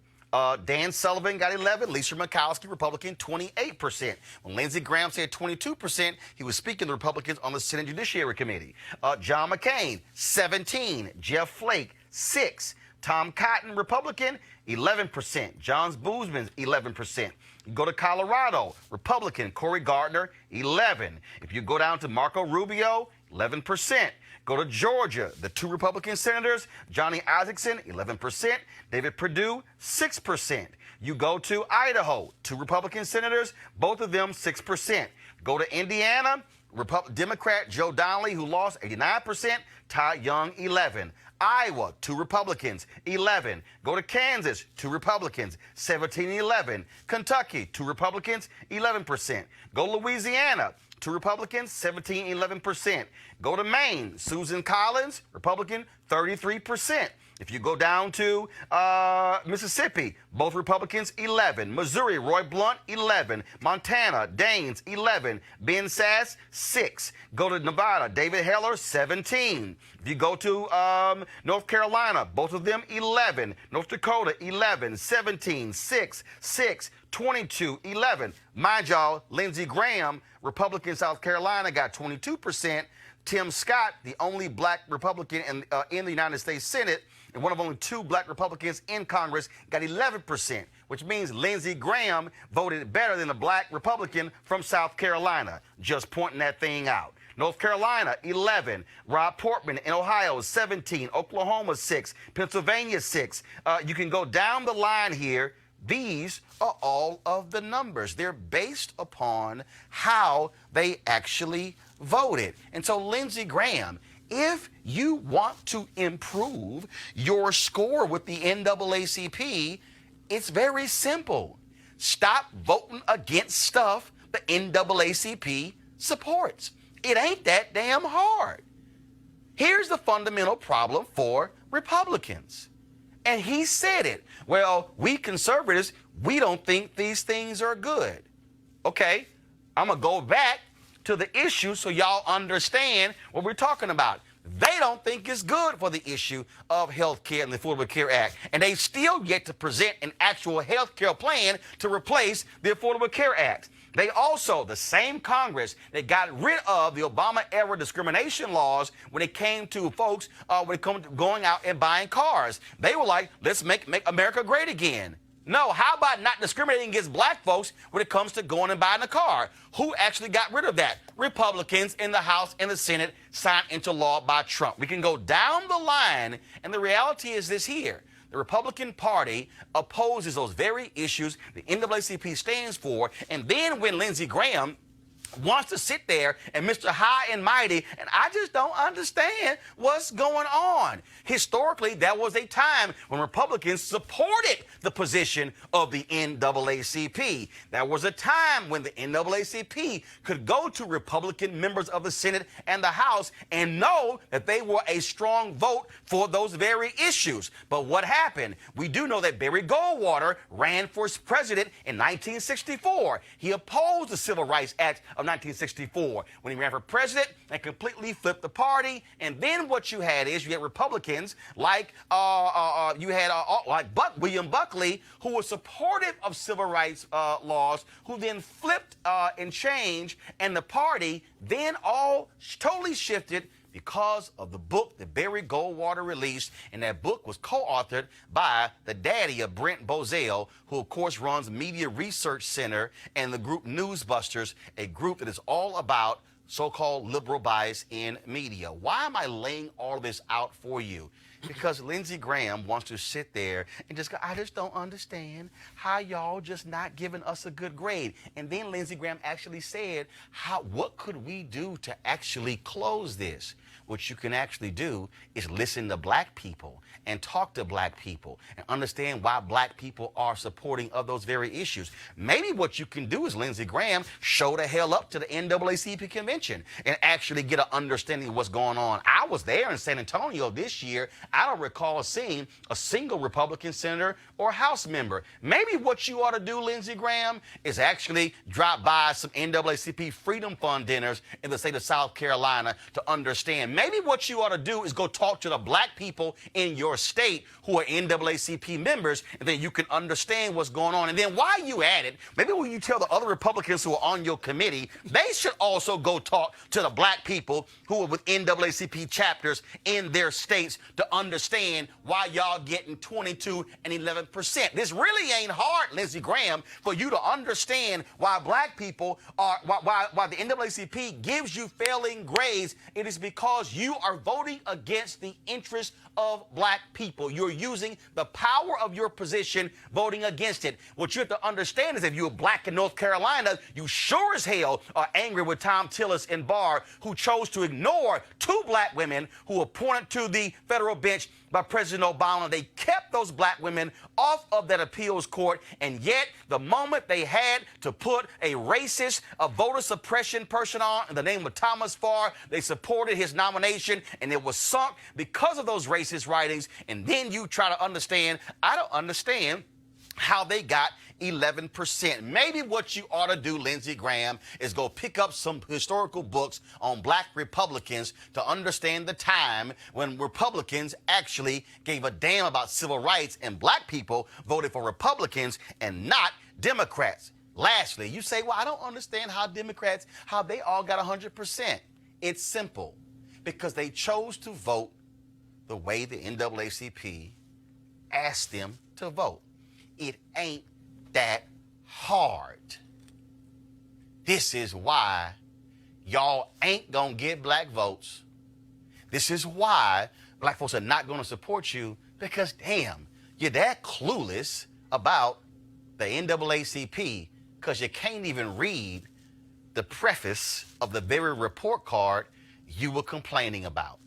Dan Sullivan got 11. Lisa Murkowski, Republican, 28%. When Lindsey Graham said 22%, he was speaking to Republicans on the Senate Judiciary Committee. John McCain, 17. Jeff Flake, 6. Tom Cotton, Republican, 11%. John Boozman, 11%. You go to Colorado, Republican Cory Gardner, 11. If you go down to Marco Rubio, 11%. Go to Georgia, the 2 Republican senators, Johnny Isakson, 11%. David Perdue, 6%. You go to Idaho, 2 Republican senators, both of them 6%. Go to Indiana, Democrat Joe Donnelly, who lost, 89%. Todd Young, 11. Iowa, 2 Republicans, 11. Go to Kansas, 2 Republicans, 17-11. Kentucky, 2 Republicans, 11%. Go to Louisiana, 2 Republicans, 17-11%. Go to Maine, Susan Collins, Republican, 33%. If you go down to Mississippi, both Republicans, 11. Missouri, Roy Blunt, 11. Montana, Daines, 11. Ben Sass, 6. Go to Nevada, David Heller, 17. If you go to North Carolina, both of them, 11. North Dakota, 11. 17, 6, 6, 22, 11. Mind y'all, Lindsey Graham, Republican South Carolina, got 22%. Tim Scott, the only black Republican in the United States Senate, and one of only 2 black Republicans in Congress, got 11%, which means Lindsey Graham voted better than a black Republican from South Carolina. Just pointing that thing out. North Carolina, 11. Rob Portman in Ohio, 17. Oklahoma, 6. Pennsylvania, 6. You can go down the line here. These are all of the numbers. They're based upon how they actually voted. And so, Lindsey Graham, if you want to improve your score with the NAACP, it's very simple. Stop voting against stuff the NAACP supports. It ain't that damn hard. Here's the fundamental problem for Republicans. And he said it. Well, we conservatives, we don't think these things are good. Okay, I'm going to go back to the issue so y'all understand what we're talking about. They don't think it's good for the issue of health care and the Affordable Care Act. And they still yet to present an actual health care plan to replace the Affordable Care Act. They also, the same Congress that got rid of the Obama-era discrimination laws when it came to folks, when it comes to going out and buying cars. They were like, let's make America great again. No, how about not discriminating against black folks when it comes to going and buying a car? Who actually got rid of that? Republicans in the House and the Senate signed into law by Trump. We can go down the line, and the reality is this here. The Republican Party opposes those very issues the NAACP stands for, and then when Lindsey Graham wants to sit there and Mr. High and Mighty, and I just don't understand what's going on. Historically, there was a time when Republicans supported the position of the NAACP. There was a time when the NAACP could go to Republican members of the Senate and the House and know that they were a strong vote for those very issues. But what happened? We do know that Barry Goldwater ran for president in 1964. He opposed the Civil Rights Act of 1964 when he ran for president and completely flipped the party. And then what you had is you had Republicans like William Buckley, who was supportive of civil rights laws, who then flipped and changed, and the party then all totally shifted because of the book that Barry Goldwater released. And that book was co-authored by the daddy of Brent Bozell, who of course runs Media Research Center and the group Newsbusters, a group that is all about so-called liberal bias in media. Why am I laying all this out for you? because Lindsey Graham wants to sit there and just go, I just don't understand how y'all just not giving us a good grade. And then Lindsey Graham actually said, what could we do to actually close this? What you can actually do is listen to black people and talk to black people and understand why black people are supporting of those very issues. Maybe what you can do is, Lindsey Graham, show the hell up to the NAACP convention and actually get an understanding of what's going on. I was there in San Antonio this year. I don't recall seeing a single Republican senator or House member. Maybe what you ought to do, Lindsey Graham, is actually drop by some NAACP Freedom Fund dinners in the state of South Carolina to understand. Maybe what you ought to do is go talk to the black people in your state who are NAACP members, and then you can understand what's going on. And then while you at it, maybe when you tell the other Republicans who are on your committee, they should also go talk to the black people who are with NAACP chapters in their states to understand why y'all getting 22 and 11%. This really ain't hard, Lindsey Graham, for you to understand why black people are, why the NAACP gives you failing grades. It is because you are voting against the interests of black people. You're using the power of your position voting against it. What you have to understand is if you're black in North Carolina, you sure as hell are angry with Tom Tillis and Barr, who chose to ignore two black women who were appointed to the federal bench by President Obama. They kept those black women off of that appeals court, and yet the moment they had to put a racist, a voter suppression person on in the name of Thomas Farr, they supported his nomination, and it was sunk because of those racist writings. And then you try to understand, I don't understand how they got 11%. Maybe what you ought to do, Lindsey Graham, is go pick up some historical books on black Republicans to understand the time when Republicans actually gave a damn about civil rights and black people voted for Republicans and not Democrats. Lastly, you say, well, I don't understand how Democrats, how they all got 100%. It's simple, because they chose to vote the way the NAACP asked them to vote. It ain't that hard. This is why y'all ain't gonna get black votes. This is why black folks are not gonna support you, because damn, you're that clueless about the NAACP because you can't even read the preface of the very report card you were complaining about.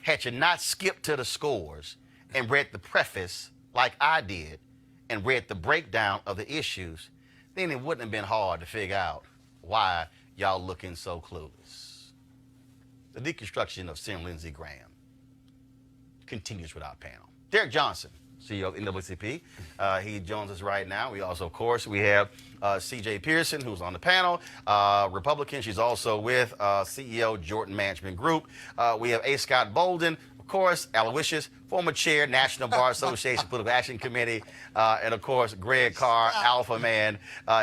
Had you not skipped to the scores and read the preface like I did and read the breakdown of the issues, then it wouldn't have been hard to figure out why y'all looking so clueless. The deconstruction of Senator Lindsey Graham continues with our panel. Derek Johnson, CEO of NAACP. He joins us right now. We also, of course, we have C.J. Pearson, who's on the panel, Republican. She's also with CEO Jordan Management Group. We have A. Scott Bolden, of course, Aloysius, former chair, National Bar Association Political Action Committee, and of course, Greg Carr, Alpha Man.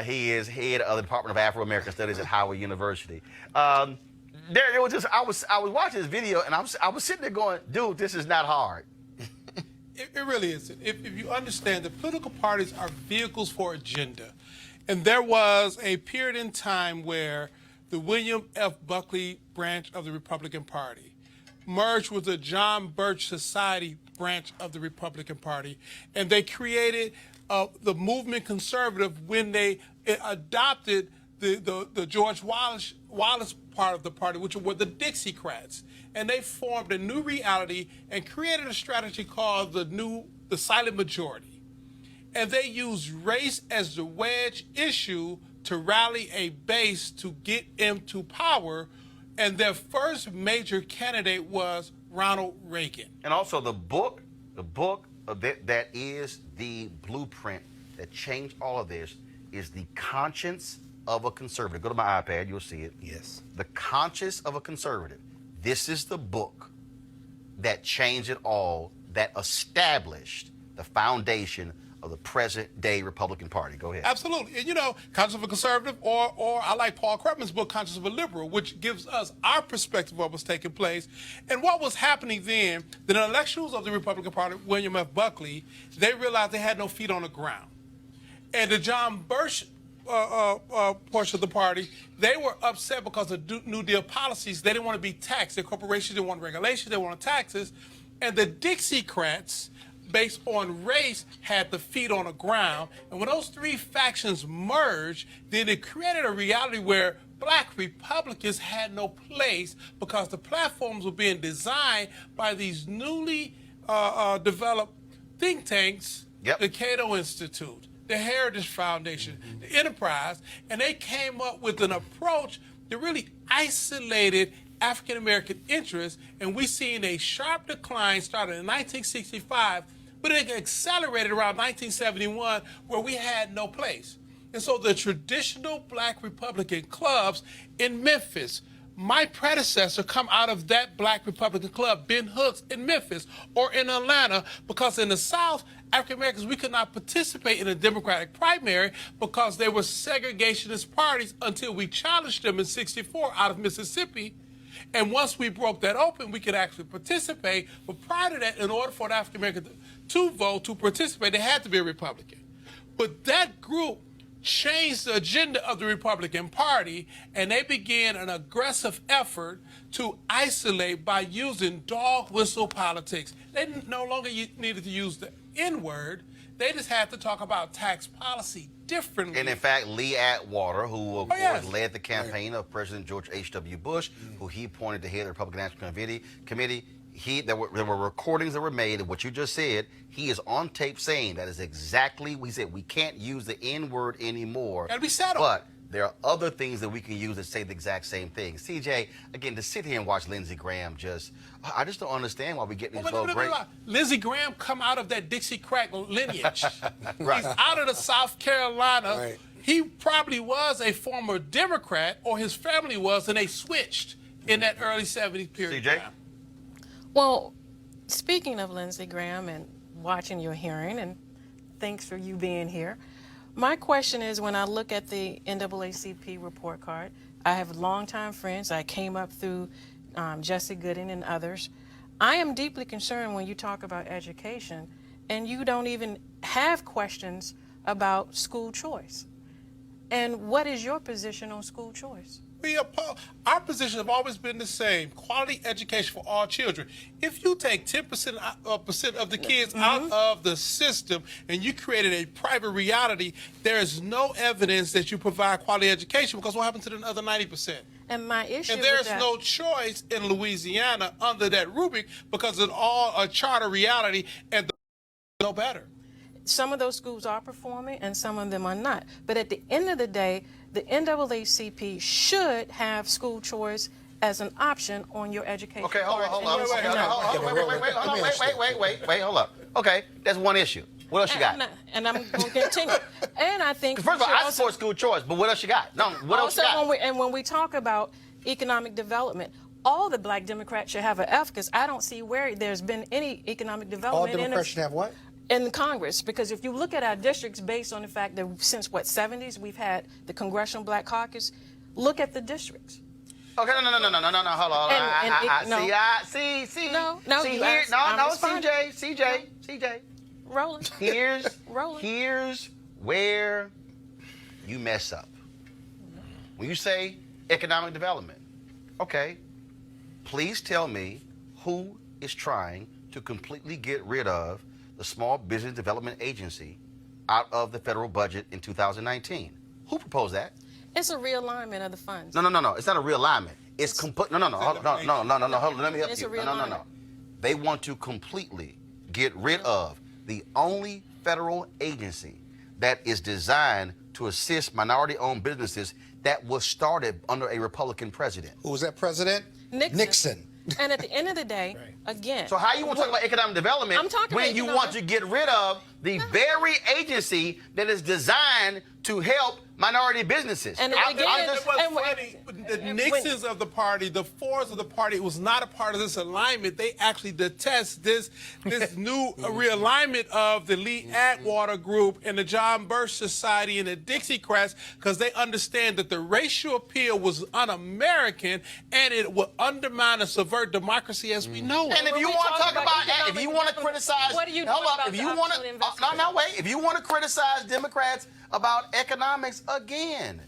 He is head of the Department of Afro-American Studies at Howard University. There, it was just I was watching this video and I was sitting there going, dude, this is not hard. It really isn't. If you understand, the political parties are vehicles for agenda. And there was a period in time where the William F. Buckley branch of the Republican Party merged with the John Birch Society branch of the Republican Party. And they created the movement conservative when they adopted the George Wallace part of the party, which were the Dixiecrats. And they formed a new reality and created a strategy called the silent majority. And they used race as the wedge issue to rally a base to get into power. And their first major candidate was Ronald Reagan. And also the book of that is the blueprint that changed all of this is The Conscience of a Conservative. Go to my iPad, you'll see it. Yes. The Conscience of a Conservative. This is the book that changed it all, that established the foundation of the present-day Republican Party. Go ahead. Absolutely. And, Conscience of a Conservative, or I like Paul Krugman's book, Conscience of a Liberal, which gives us our perspective of what was taking place. And what was happening then, the intellectuals of the Republican Party, William F. Buckley, they realized they had no feet on the ground. And the John Birch portion of the party, they were upset because of New Deal policies. They didn't want to be taxed. Their corporations didn't want regulations. They wanted taxes. And the Dixiecrats, based on race, had the feet on the ground. And when those three factions merged, then it created a reality where black Republicans had no place because the platforms were being designed by these newly developed think tanks, the Cato Institute, the Heritage Foundation, the Enterprise, and they came up with an approach that really isolated African American interests, and we seen a sharp decline started in 1965, but it accelerated around 1971 where we had no place. And so the traditional black Republican clubs in Memphis, my predecessor come out of that black Republican club, Ben Hooks in Memphis, or in Atlanta, because in the South, African Americans, we could not participate in a Democratic primary because they were segregationist parties until we challenged them in '64 out of Mississippi. And once we broke that open, we could actually participate. But prior to that, in order for an African American to vote, to participate, they had to be a Republican. But that group changed the agenda of the Republican Party, and they began an aggressive effort to isolate by using dog whistle politics. They no longer needed to use the N-word. They just had to talk about tax policy differently. And in fact, Lee Atwater, who of course led the campaign of President George H.W. Bush, who he appointed to head the Republican National Committee, there were recordings that were made of what you just said. He is on tape saying that is exactly what he said. We can't use the N-word anymore. Gotta be settled. But there are other things that we can use that say the exact same thing. CJ, again, to sit here and watch Lindsey Graham I just don't understand why we get these low grades. Lindsey Graham come out of that Dixiecrat lineage. He's out of the South Carolina. Right. He probably was a former Democrat, or his family was, and they switched in that early 70s period. CJ? Well, speaking of Lindsey Graham and watching your hearing, and thanks for you being here, my question is, when I look at the NAACP report card, I have longtime friends. I came up through Jesse Gooding and others. I am deeply concerned when you talk about education and you don't even have questions about school choice. And what is your position on school choice? Our position have always been the same: quality education for all children. If you take 10% of the kids out of the system and you created a private reality, there is no evidence that you provide quality education, because what happened to the other 90%? And my issue And there's with that, no choice in Louisiana under that rubric, because it's all a charter reality and no better. some of those schools are performing and some of them are not. But at the end of the day, the NAACP should have school choice as an option on your education. Okay, hold card. on. Wait, hold up. Okay, that's one issue. What else you got? And I'm going to continue. And I think First of all, I support school choice, but what else you got? No, what else you got? When we talk about economic development, all the black Democrats should have an F, because I don't see where there's been any economic development. All Democrats should have what? In Congress, because if you look at our districts based on the fact that since, 70s, we've had the Congressional Black Caucus, look at the districts. Okay, no, hold on. CJ. Rolling. Here's where you mess up. When you say economic development, okay, please tell me who is trying to completely get rid of the Small Business Development Agency out of the federal budget in 2019. Who proposed that? It's a realignment of the funds. No. It's not a realignment. It's complete. No. Hold on. Let me help It's you. a realignment. No. They want to completely get rid of the only federal agency that is designed to assist minority-owned businesses that was started under a Republican president. Who was that president? Nixon. And at the end of the day, again. So how you want to talk about economic development I'm talking when about you economic- want to get rid of the very agency that is designed to help minority businesses? And I'm again, just- The Nixons of the party, the Fords of the party, was not a part of this alignment. They actually detest this new realignment of the Lee Atwater Group and the John Birch Society and the Dixiecrats, because they understand that the racial appeal was un-American and it would undermine and subvert democracy as we know it. And if you we want to talk talk about about, economic if you want to development, criticize, what are you hold doing up, about if the you want opportunity to, investment? wait, if you want to criticize Democrats about economics again,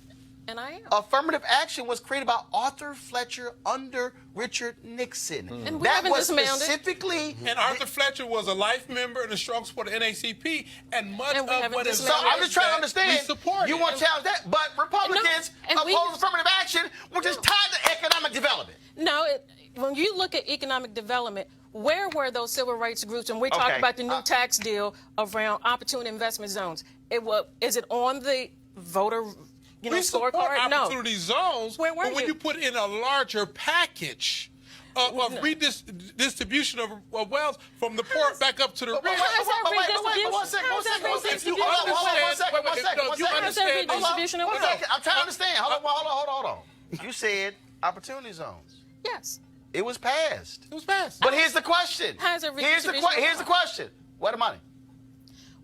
And I am. Affirmative action was created by Arthur Fletcher under Richard Nixon. And we that haven't was dismantled it. specifically. And Arthur Fletcher was a life member and a strong supporter of NAACP, and much And we of haven't what is So dismantled I'm just trying to understand. We support You it. want to challenge that, but Republicans and we- oppose affirmative action, which is tied to economic development. No, when you look at economic development, where were those civil rights groups? And we talked Okay, about the new tax deal around opportune investment zones. Is it on the voter, We support scorecard? No. opportunity zones, Where were but when you? you put in a larger package of redistribution of wealth from the poor back up to the rich. How's that Wait, redistribution? one second, How's that Hold on, redistribution? hold on, one Wait, second. no, you How's that understand. redistribution of One wealth? second. I'm trying to understand. Hold on. You said opportunity zones. Yes. It was passed. It was passed. But here's the question. How's it Here's the redistribution? here's the question. Where the money?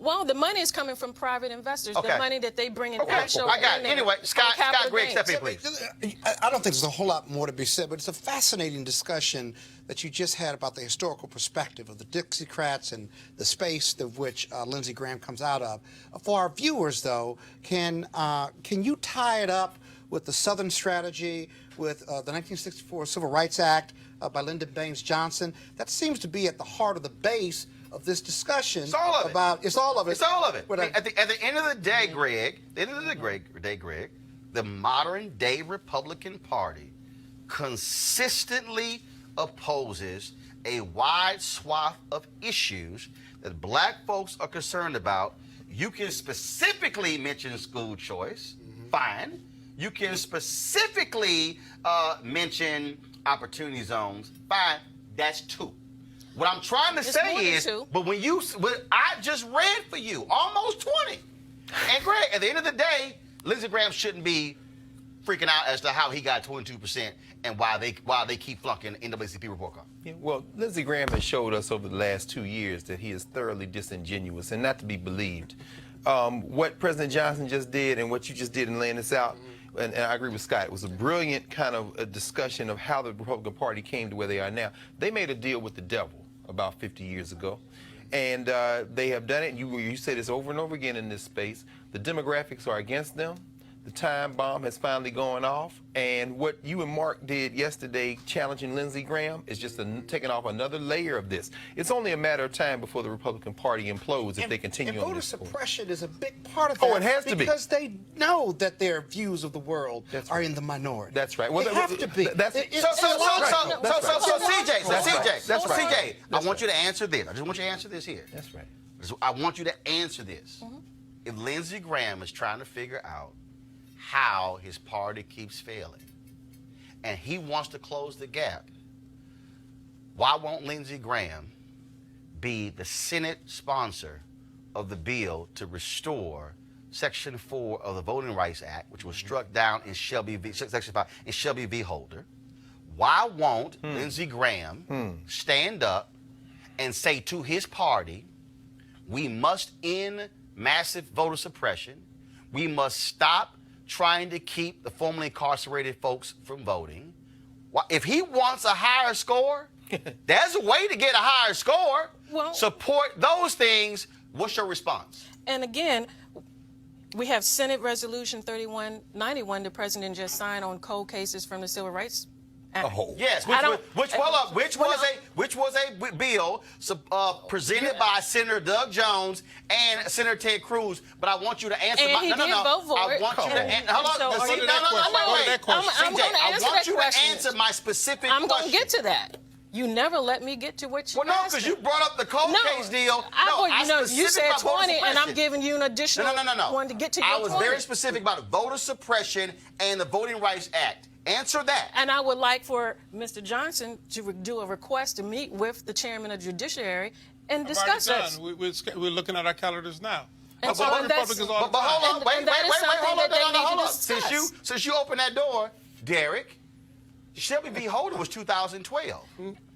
Well, the money is coming from private investors. Okay. The money that they bring in Okay, offshore. I got it. in there Anyway, from Scott capital Griggs, gains. step in, please. I don't think there's a whole lot more to be said, but it's a fascinating discussion that you just had about the historical perspective of the Dixiecrats and the space of which Lindsey Graham comes out of. For our viewers, though, can you tie it up with the Southern strategy, with the 1964 Civil Rights Act by Lyndon Baines Johnson? That seems to be at the heart of the base of this discussion. It's all of it. It's all of it. It's all of it. But, At the end of the day, Greg, the modern day Republican Party consistently opposes a wide swath of issues that black folks are concerned about. You can specifically mention school choice, fine. You can specifically mention opportunity zones, fine. That's two. What I'm trying to It's say more than is, two. but when I just read for you, almost 20. And Greg, at the end of the day, Lindsey Graham shouldn't be freaking out as to how he got 22% and why they keep flunking NAACP report card. Yeah, well, Lindsey Graham has showed us over the last 2 years that he is thoroughly disingenuous and not to be believed. What President Johnson just did and what you just did in laying this out, and I agree with Scott, it was a brilliant kind of a discussion of how the Republican Party came to where they are now. They made a deal with the devil about 50 years ago. And they have done it. You say this over and over again in this space. The demographics are against them. The time bomb has finally gone off. And what you and Mark did yesterday challenging Lindsey Graham is just taking off another layer of this. It's only a matter of time before the Republican Party implodes if they continue and on voter this course. suppression is a big part of that. Oh, it has to be. Because they know that their views of the world are in the minority. That's right. Well, they have to be. that's- CJ, I want you to answer this. I just want you to answer this here. That's right. I want you to answer this. If Lindsey Graham is trying to figure out how his party keeps failing and he wants to close the gap, why won't Lindsey Graham be the Senate sponsor of the bill to restore Section 4 of the Voting Rights Act, which was struck down in Section 5 in Shelby v. Holder? Why won't Lindsey Graham stand up and say to his party, we must end massive voter suppression. We must stop trying to keep the formerly incarcerated folks from voting. If he wants a higher score, there's a way to get a higher score. Well- Support those things. What's your response? And again, we have Senate Resolution 3191 the president just signed on cold cases from the Civil Rights Act. Oh. Yes, I which don't- was a bill presented by Senator Doug Jones and Senator Ted Cruz. But I want you to answer And my he did vote for I it. want you to And hold on. so are See, you- no, Go to that question. I'm CJ, going to I answer want that you question. to answer my specific I'm question. going to get to that. You never let me get to what you Well, no, asked because me. you brought up the cold case deal. You said 20, and I'm giving giving you an additional one to get to your I was 20. very specific about voter suppression and the Voting Rights Act. Answer that. And I would like for Mr. Johnson to do a request to meet with the chairman of Judiciary and discuss this. We're looking at our calendars now. And so About that's- Republicans all the But hold time. on, wait, and that is something hold that they on, need to hold on. discuss. Since you opened that door, Derek, Shelby v. Holder was 2012.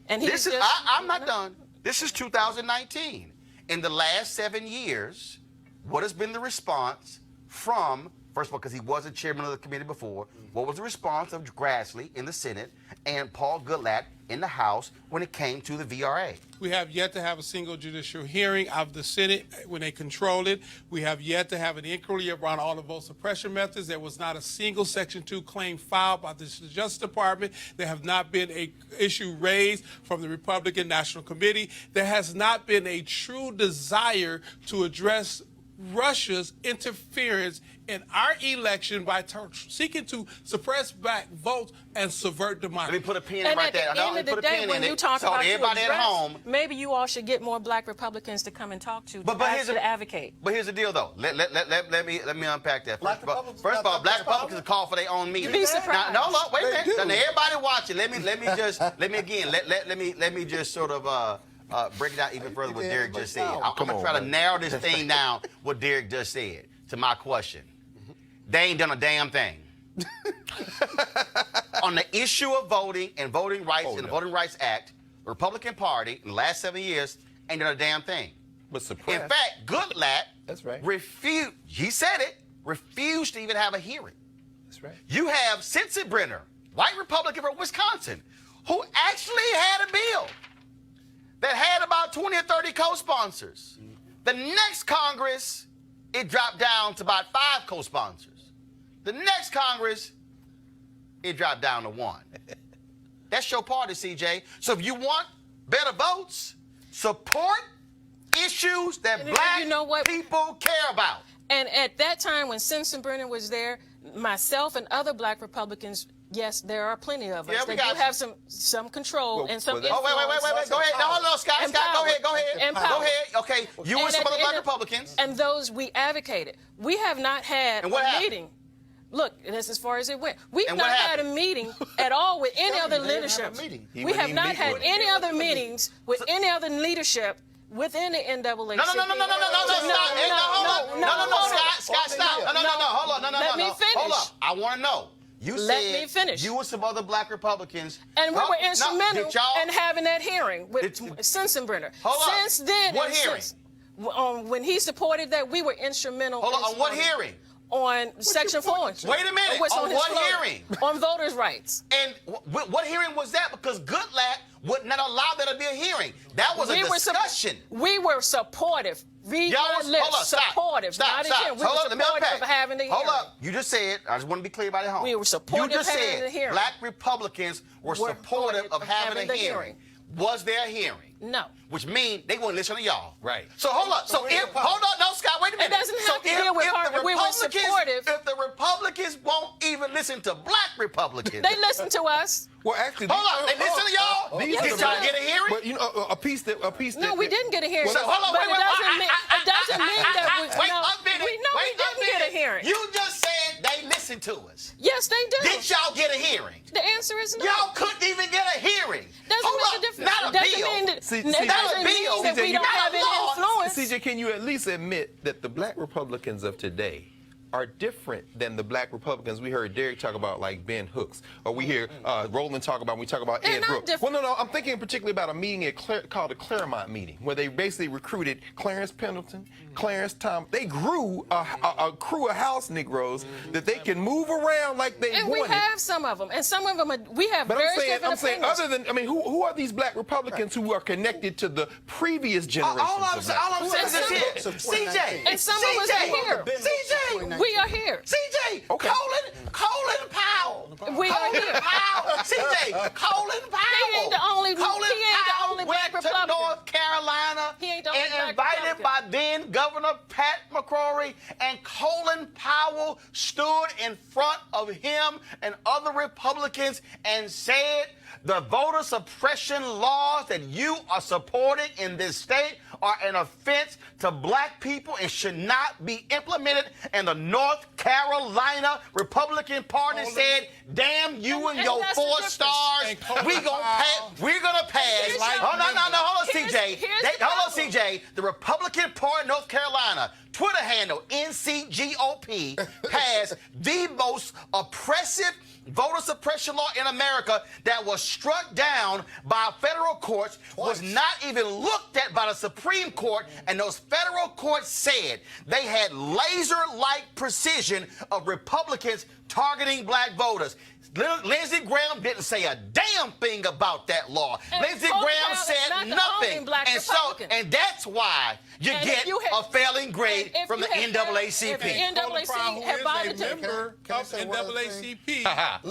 And he This is just, I'm not done. This is 2019. In the last 7 years, what has been the response from First of all, because he wasn't chairman of the committee before. What was the response of Grassley in the Senate and Paul Goodlatte in the House when it came to the VRA? We have yet to have a single judicial hearing of the Senate when they controlled it. We have yet to have an inquiry around all the vote suppression methods. There was not a single Section 2 claim filed by the Justice Department. There have not been an issue raised from the Republican National Committee. There has not been a true desire to address Russia's interference in our election by seeking to suppress black votes and subvert democracy. Let me put a pin And right at there. the end of the day, when you talk so about everybody to at address, home. maybe you all should get more black Republicans to come and talk to here's to advocate. But here's the deal, though. Let me unpack that. First of all, black Republicans call for their own meeting. You'd be surprised. Now, no, wait a minute. Now, everybody watching. Let me just sort of break it down even further what Derek just said. I'm gonna try to narrow this thing down. What Derek just said to my question. They ain't done a damn thing. On the issue of voting and voting rights and the Voting Rights Act, the Republican Party in the last 7 years ain't done a damn thing. But suppress. In fact, Goodlatte That's right. refused, he said it, refused to even have a hearing. That's right. You have Sensenbrenner, white Republican from Wisconsin, who actually had a bill that had about 20 or 30 co-sponsors. The next Congress, it dropped down to about 5 co-sponsors. The next Congress, it dropped down to 1. That's your party, CJ. So if you want better votes, support issues that black people care about. And at that time, when Sensenbrenner was there, myself and other black Republicans, yes, there are plenty of us that do have some control and some influence. Wait. Go ahead. No, Scott, go ahead. Okay, you and some other black Republicans. And those we advocated. We have not had a meeting. Look, that's as far as it went. We've not had a meeting at all with any other leadership. We have not had any other meetings with any other leadership within the NAACP. No, Scott, stop. No, hold on. Let me finish. Hold up. I want to know. You Let said me finish. You and some other black Republicans. And we were instrumental in having that hearing with Sensenbrenner. Hold on. Since then, what hearing? When he supported that, we were instrumental. Hold on, on what hearing? On Section 4. Wait a minute. On what hearing? On voters' rights. And what hearing was that? Because Goodlatte would not allow there to be a hearing. That was a discussion. We were supportive. Read my lips. Supportive. Stop. We were supportive of having the hearing. Hold up. You just said, I just want to be clear about it home. We were supportive of having the hearing. Black Republicans were supportive of having a hearing. Was there a hearing? No. Which means they wouldn't listen to y'all. Right. So hold up. So if, hold on, no, Scott, wait a minute. It doesn't have to deal with we were supportive. If the Republicans won't even listen to black Republicans. They listen to us. Well, actually, hold on. They listen to y'all? Did y'all get a hearing? But, you know, a piece that. No, we didn't get a hearing. So, hold on, but it doesn't mean that we didn't get a hearing. You just said they listened to us. Yes, they do. Did y'all get a hearing? The answer is no. Y'all couldn't even get a hearing. Doesn't make a difference. Not a bill. Doesn't mean that we don't have any influence. CJ, can you at least admit that the black Republicans of today are different than the black Republicans we heard Derek talk about, like Ben Hooks, or we hear Roland talk about when we talk about Ed Brooks? Well, no, I'm thinking particularly about a meeting called the Claremont meeting, where they basically recruited Clarence Pendleton, Clarence Thomas. They grew a crew of house Negroes that they can move around like they wanted. And we have some of them, and some of them we have but very different I'm saying, opinions. other than, I mean, who are these black Republicans who are connected to the previous generations of black? All I'm saying is this. CJ. And some of us are here. CJ. We are here. CJ, okay. Colin Powell. We are here. CJ, Colin Powell. He ain't the only Colin Powell black went to Republican. North Carolina He ain't the only and black invited by then Governor Pat McCrory, and Colin Powell stood in front of him and other Republicans and said the voter suppression laws that you are supporting in this state are an offense to black people and should not be implemented. And the North Carolina Republican Party said, damn you and your 4 stars. We're gonna pass. Hold on, CJ. The Republican Party of North Carolina Twitter handle, NCGOP, passed the most oppressive voter suppression law in America that was struck down by federal courts was not even looked at by the Supreme Court, and those federal courts said they had laser-like precision of Republicans targeting black voters. Lindsey Graham didn't say a damn thing about that law. And Lindsey Colin Graham Powell is said not the nothing. only black Republican. And that's why you And get if you had- a failing grade if from the you had- NAACP. if the NAACP had voted to... member Can I of say one other NAACP.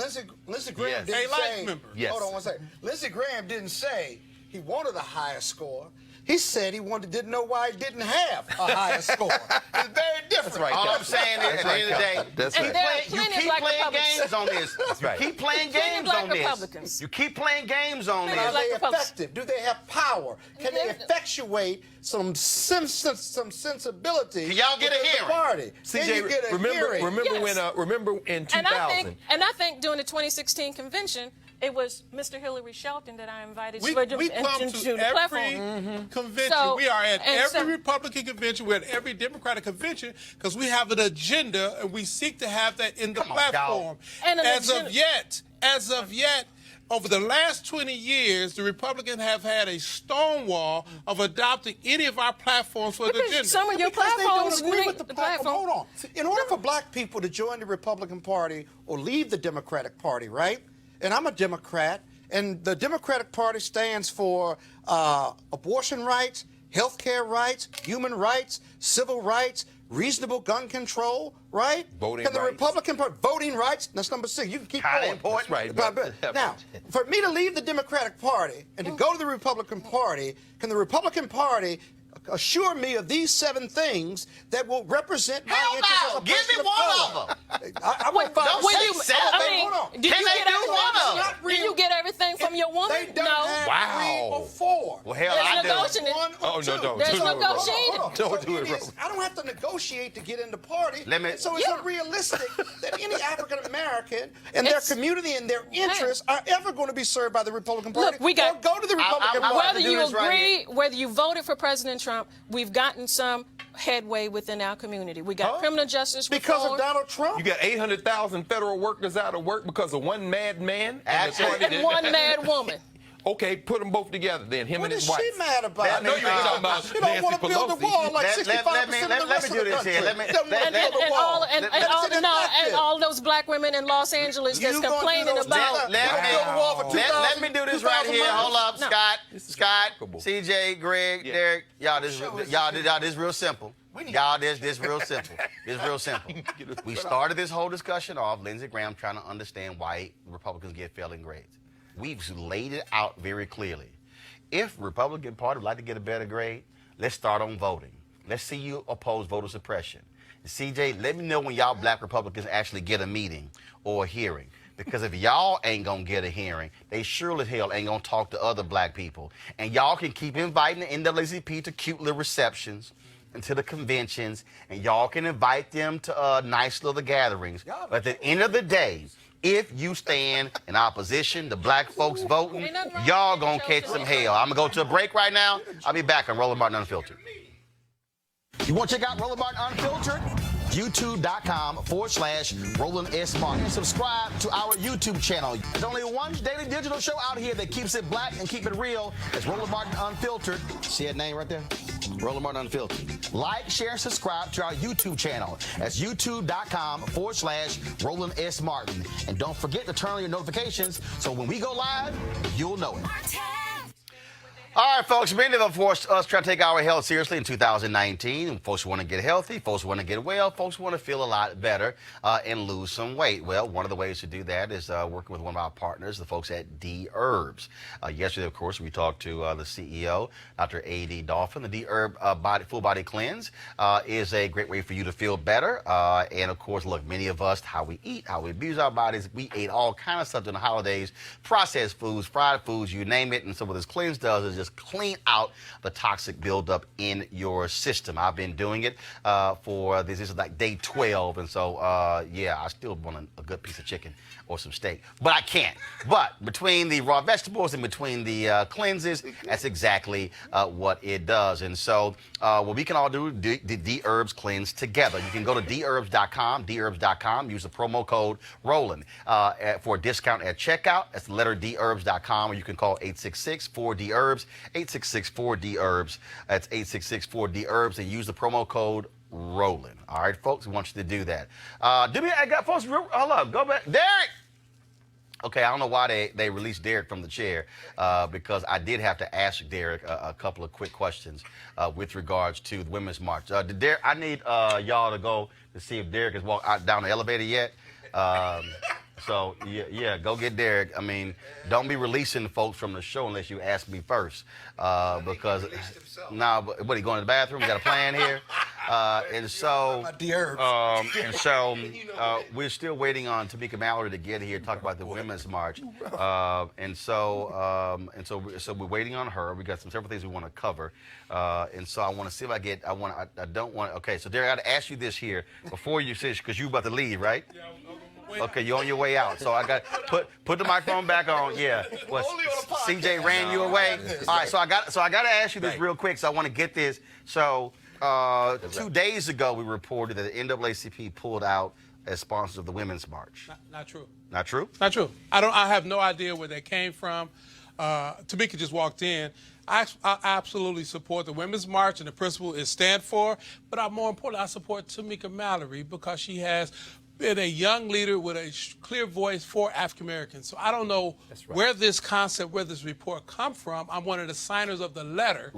Lindsey Graham Yes. didn't A life say. member. Yes. Hold on one second. Lindsey Graham didn't say he wanted a higher score. He said he didn't know why he didn't have a higher score. It's very different. That's right. All I'm saying is, at the end of the day, That's you right. There are keep plenty of playing black Republicans. games on this. That's right. You keep playing Plenty of games black on this. Republicans. You keep playing games on Plenty of Are this. black they Republicans. effective? Do they have power? Can they effectuate some sensibility? Can y'all get a within the hearing? party? Can you get a hearing? remember in 2000. And I think during the 2016 convention, it was Mr. Hillary Shelton that I invited We to come to the every platform. convention. So- We are at and every so- Republican convention. We're at every Democratic convention because we have an agenda and we seek to have that in the Come on, platform. And an As agenda- of yet, over the last 20 years, the Republicans have had a stonewall of adopting any of our platforms for the Because agenda. some of your Because they platforms don't agree need with the the platform. platform. Hold on. In order for black people to join the Republican Party or leave the Democratic Party, right? And I'm a Democrat, and the Democratic Party stands for abortion rights, health care rights, human rights, civil rights, reasonable gun control, right? Voting Can the rights. Republican Party, voting rights, that's number 6. You can keep Kinda going. important. Right, But now, for me to leave the Democratic Party and to go to the Republican Party, can the Republican Party assure me of these 7 things that will represent my Hell interests no. as a Give person me of one color? I want Don't five. say Six, 7. I mean, Hold on. did Can you they get do everything? one of them? Not real. Did you get everything from your woman? They don't No. have Wow. 3 or 4. Well, hell, There's I do. negotiating. One or Oh, no, two. don't. There's do it, negotiating. Robert. Hold on. Don't So do it it, is- Robert. I don't have to negotiate to get in the party. Let me- So it's Yeah. unrealistic that any African American and their It's- community and their interests are ever going to be served by the Republican Party. Look, we got- or go to the Republican I- Party. Whether to do you this right agree, here. whether you voted for President Trump, we've gotten some headway within our community. We got criminal justice Because reform. of Donald Trump. You got 800,000 federal workers out of work because of one mad man. And the Absolutely. party and that- one mad woman. Okay, put them both together then. Him What and his is wife. she mad about? I know you ain't talking about You don't Nancy want to build a Pelosi. wall like Let- 65% let me- of the let rest me of do the this here. country. Let me- Don't let- want to let- build a wall. And all those black women in Los Angeles that's You gonna do complaining those about. Let me do this right here. Hold up, No. Scott, remarkable. CJ, Greg, Yeah. Derek. Y'all, this real simple. Y'all, this real simple. This real simple. We started this whole discussion off Lindsey Graham trying to understand why Republicans get failing grades. We've laid it out very clearly. If Republican Party would like to get a better grade, let's start on voting. Let's see you oppose voter suppression. CJ, let me know when y'all black Republicans actually get a meeting or a hearing. Because if y'all ain't gonna get a hearing, they surely hell ain't gonna talk to other black people. And y'all can keep inviting the NAACP to cute little receptions and to the conventions, and y'all can invite them to nice little gatherings. But at the end of the day, if you stand in opposition to black folks voting, Ain't nothing wrong y'all with gonna that. catch some hell. I'm gonna go to a break right now. I'll be back on Roland Martin Unfiltered. You want to check out Roland Martin Unfiltered? YouTube.com/Roland S. Martin. And subscribe to our YouTube channel. There's only one daily digital show out here that keeps it black and keep it real. It's Roland Martin Unfiltered. See that name right there? Roland Martin Unfiltered. Like, share, subscribe to our YouTube channel. That's YouTube.com/Roland S. Martin. And don't forget to turn on your notifications so when we go live, you'll know it. All right, folks, many of us forced us trying to take our health seriously in 2019. Folks want to get healthy. Folks want to get well. Folks want to feel a lot better and lose some weight. Well, one of the ways to do that is working with one of our partners, the folks at D-Herbs. Yesterday, of course, we talked to the CEO, Dr. A.D. Dolphin. The D-Herb Full Body Cleanse is a great way for you to feel better. And, of course, look, many of us, how we eat, how we abuse our bodies, we ate all kind of stuff during the holidays, processed foods, fried foods, you name it. And so what this cleanse does is just clean out the toxic buildup in your system. I've been doing it for this is like day 12, and so yeah, I still want a good piece of chicken or some steak, but I can't. But between the raw vegetables and between the cleanses, that's exactly what it does. And so what we can all do, the D-Herbs cleanse together. You can go to DHerbs.com, use the promo code ROLAND for a discount at checkout. That's the letter DHerbs.com, or you can call 866-4D-HERBS, 866-4D-HERBS. That's 866-4D-HERBS, and use the promo code ROLAND. All right, folks, we want you to do that. I got folks, hold up, go back. Derek! Okay, I don't know why they released Derek from the chair because I did have to ask Derek a couple of quick questions with regards to the Women's March. Derek, I need y'all to go to see if Derek has walked out down the elevator yet. So, yeah, go get Derek. I mean, don't be releasing folks from the show unless you ask me first. Because, but what, he going to the bathroom? We got a plan here? And so we're still waiting on Tamika Mallory to get here to talk about the Women's March. And so we're waiting on her. We got several things we want to cover. And so I want to see if okay, so Derek, I got to ask you this here before you say, because you're about to leave, right? Yeah, Okay, you're on your way out. So I got put the microphone back on. Yeah. What, CJ ran you away? All right, so I got to ask you this real quick, so I want to get this. So 2 days ago, we reported that the NAACP pulled out as sponsors of the Women's March. Not true. Not true? Not true. I have no idea where they came from. Tamika just walked in. I absolutely support the Women's March and the principle it stands for, but more importantly, I support Tamika Mallory because she has been a young leader with a clear voice for African Americans. So I don't know where this concept, where this report come from. I'm one of the signers of the letter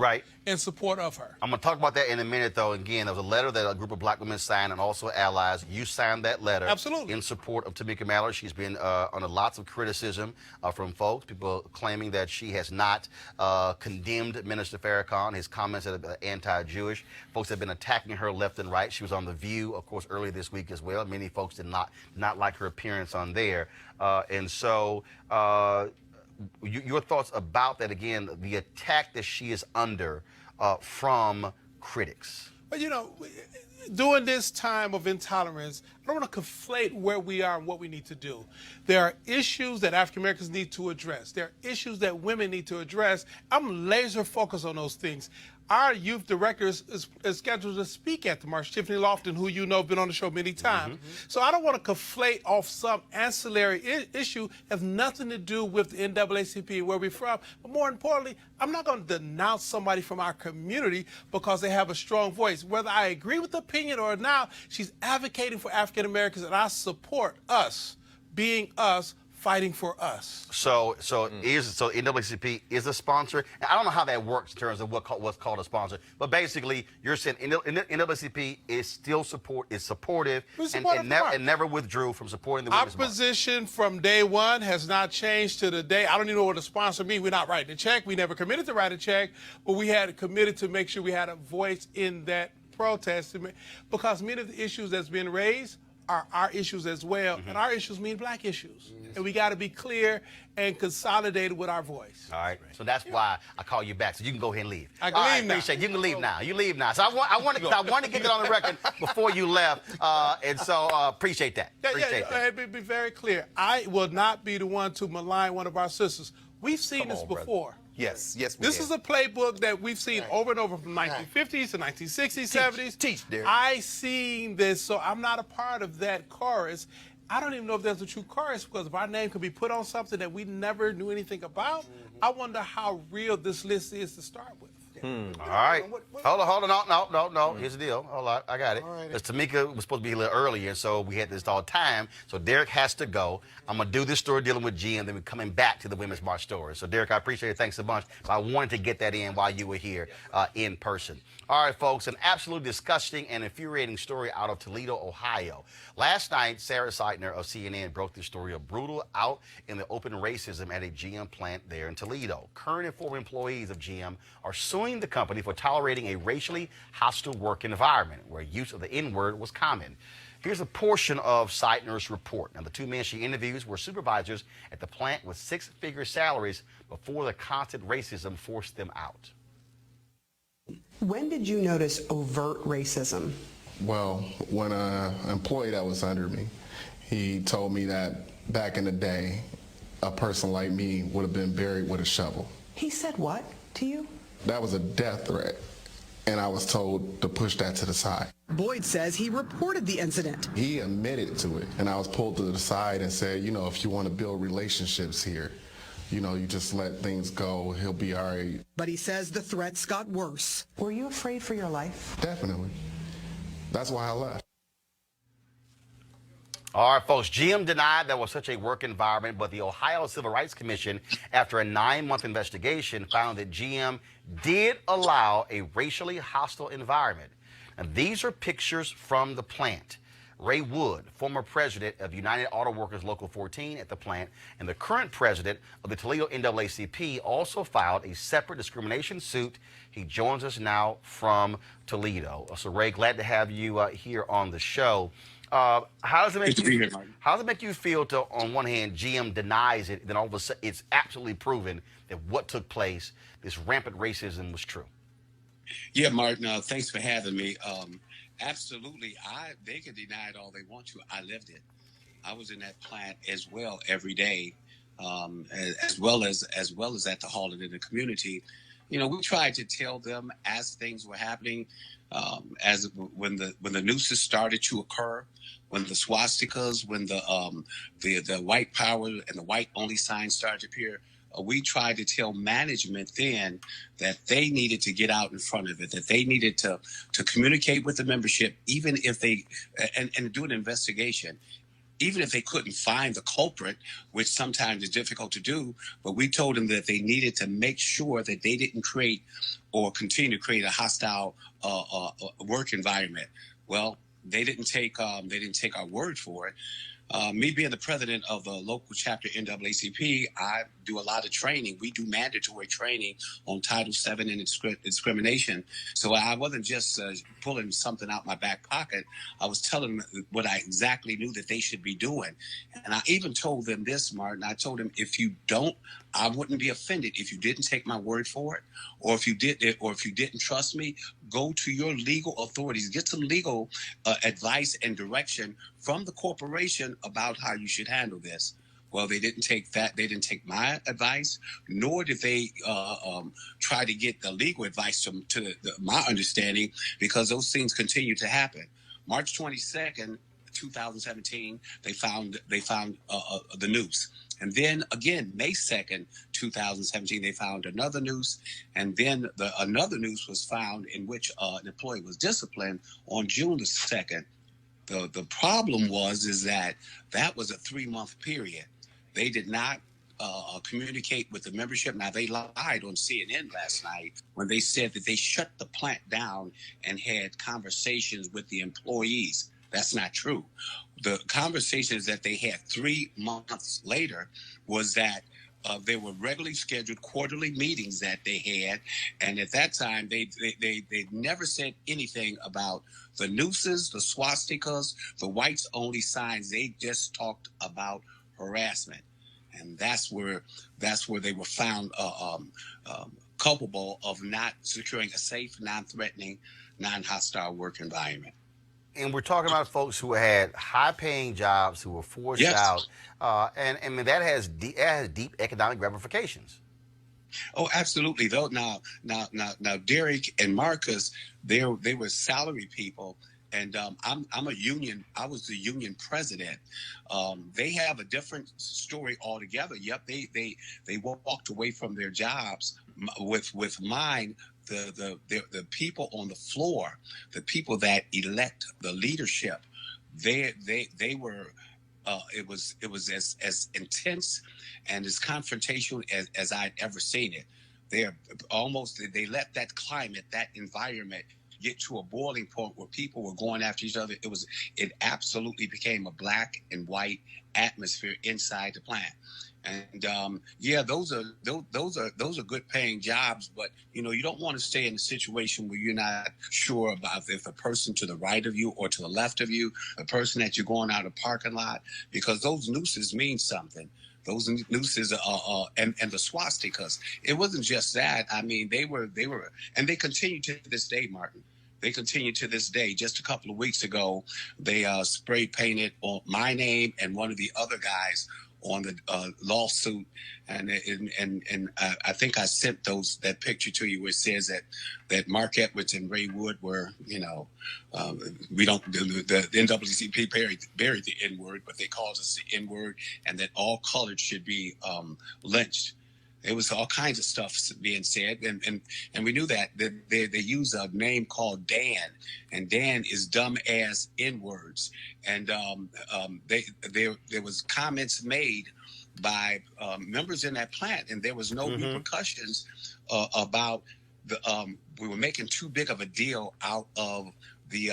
in support of her. I'm going to talk about that in a minute, though. Again, there was a letter that a group of black women signed and also allies. You signed that letter in support of Tamika Mallory. She's been under lots of criticism from folks, people claiming that she has not condemned Minister Farrakhan, his comments that are anti-Jewish. Folks have been attacking her left and right. She was on The View, of course, earlier this week as well. Many folks did not like her appearance on there. And so your thoughts about that, again, the attack that she is under from critics? But, you know, during this time of intolerance, I don't want to conflate where we are and what we need to do. There are issues that African Americans need to address. There are issues that women need to address. I'm laser focused on those things. Our youth director is scheduled to speak at the March, Tiffany Lofton, who you know has been on the show many times. So I don't want to conflate off some ancillary issue that has nothing to do with the NAACP and where we're from. But more importantly, I'm not going to denounce somebody from our community because they have a strong voice. Whether I agree with the opinion or not, she's advocating for African Americans, and I support us being us, fighting for us. So NAACP is a sponsor. And I don't know how that works in terms of what's called a sponsor, but basically you're saying NAACP is still supportive and never withdrew from supporting the Women's March. Our position from day one has not changed to the day. I don't even know what a sponsor means. We're not writing a check. We never committed to write a check, but we had committed to make sure we had a voice in that protest because many of the issues that's been raised are our issues as well, and our issues mean black issues. And we got to be clear and consolidated with our voice. All right. So that's why I call you back, so you can go ahead and leave. I can leave now. Appreciate it. You can leave now. You leave now. So I want to get that on the record before you left, and so appreciate that. Appreciate that. Be very clear. I will not be the one to malign one of our sisters. We've seen this before. Brother. Yes, This is a playbook that we've seen over and over from 1950s to 1960s, 70s. Teach, Derek. I seen this, so I'm not a part of that chorus. I don't even know if there's a true chorus because if our name could be put on something that we never knew anything about, I wonder how real this list is to start with. All right. Hold on. No. Here's the deal. Hold on. I got it. Because Tamika was supposed to be a little earlier, so we had this all time. So Derek has to go. I'm going to do this story dealing with GM, then we're coming back to the Women's March story. So, Derek, I appreciate it. Thanks a bunch. But I wanted to get that in while you were here in person. All right, folks, an absolutely disgusting and infuriating story out of Toledo, Ohio. Last night, Sarah Seitner of CNN broke the story of brutal out in the open racism at a GM plant there in Toledo. Current and former employees of GM are suing suing the company for tolerating a racially hostile work environment where use of the N-word was common. Here's a portion of Seidner's report. Now, the two men she interviews were supervisors at the plant with six-figure salaries before the constant racism forced them out. When did you notice overt racism? Well, when an employee that was under me, he told me that back in the day, a person like me would have been buried with a shovel. He said what to you? That was a death threat, and I was told to push that to the side. Boyd says he reported the incident. He admitted to it, and I was pulled to the side and said, you know, if you want to build relationships here, you know, you just let things go, he'll be all right. But he says the threats got worse. Were you afraid for your life? Definitely. That's why I left. All right, folks, GM denied there was such a work environment, but the Ohio Civil Rights Commission, after a 9-month investigation, found that GM did allow a racially hostile environment. And these are pictures from the plant. Ray Wood, former president of United Auto Workers Local 14 at the plant, and the current president of the Toledo NAACP, also filed a separate discrimination suit. He joins us now from Toledo. So, Ray, glad to have you here on the show. How does it make you feel to, on one hand, GM denies it, then all of a sudden it's absolutely proven that what took place, this rampant racism, was true? Yeah, Martin, thanks for having me. Absolutely. They can deny it all they want to. I lived it. I was in that plant as well every day, as well as at the hall and in the community. You know, we tried to tell them as things were happening, as when the nooses started to occur, when the swastikas, when the white power and the white only signs started to appear. We tried to tell management then that they needed to get out in front of it, that they needed to communicate with the membership, even if they, and do an investigation, even if they couldn't find the culprit, which sometimes is difficult to do. But we told them that they needed to make sure that they didn't create or continue to create a hostile work environment. Well, they didn't take our word for it. Me being the president of the local chapter NAACP, I do a lot of training. We do mandatory training on Title VII and discrimination. So I wasn't just pulling something out my back pocket. I was telling them what I exactly knew that they should be doing. And I even told them this, Martin. I told them, if you don't, I wouldn't be offended if you didn't take my word for it, or if you didn't trust me. Go to your legal authorities, get some legal advice and direction from the corporation about how you should handle this. Well, they didn't take that. They didn't take my advice, nor did they try to get the legal advice to my understanding, because those things continue to happen. March 22nd, 2017, they found the noose. And then again, May 2nd, 2017, they found another noose. And then another noose was found in which an employee was disciplined on June the 2nd. The problem is that was a 3-month period. They did not communicate with the membership. Now, they lied on CNN last night when they said that they shut the plant down and had conversations with the employees. That's not true. The conversations that they had 3 months later was that there were regularly scheduled quarterly meetings that they had, and at that time they never said anything about the nooses, the swastikas, the whites only signs. They just talked about harassment, and that's where they were found culpable of not securing a safe, non-threatening, non-hostile work environment. And we're talking about folks who had high-paying jobs, who were forced out, and I mean that has deep economic ramifications. Oh, absolutely. Though now, Derek and Marcus, they were salary people, and I'm a union. I was the union president. They have a different story altogether. Yep, they walked away from their jobs. With mine, the people on the floor, the people that elect the leadership, they were. It was as intense and as confrontational as I'd ever seen it. They let that climate, that environment get to a boiling point where people were going after each other. It absolutely became a black and white atmosphere inside the plant. And yeah, those are good paying jobs, but you don't want to stay in a situation where you're not sure about if the person to the right of you or to the left of you, the person that you're going out of parking lot, because those nooses mean something. Those nooses and the swastikas. It wasn't just that. I mean, they were, and they continue to this day, Martin. They continue to this day. Just a couple of weeks ago, they spray painted on my name and one of the other guys on the lawsuit, and I think I sent that picture to you where it says that Mark Edwards and Ray Wood were, we don't the NAACP buried the N-word, but they called us the N-word, and that all colors should be lynched. There was all kinds of stuff being said, and we knew that they use a name called Dan, and Dan is dumb ass N-words, and there was comments made by members in that plant, and there was no repercussions about we were making too big of a deal out of the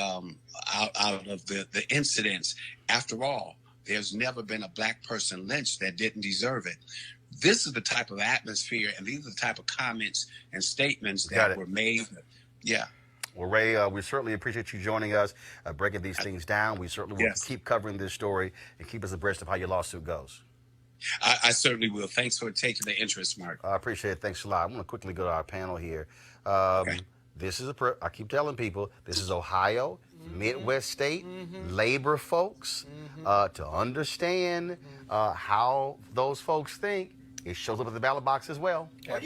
incidents. After all, there's never been a black person lynched that didn't deserve it. This is the type of atmosphere, and these are the type of comments and statements that were made. Yeah. Well, Ray, we certainly appreciate you joining us, breaking these things down. We certainly will keep covering this story and keep us abreast of how your lawsuit goes. I certainly will. Thanks for taking the interest, Mark. I appreciate it. Thanks a lot. I'm going to quickly go to our panel here. This is I keep telling people, this is Ohio, Midwest state, labor folks, to understand how those folks think. It shows up at the ballot box as well. Well,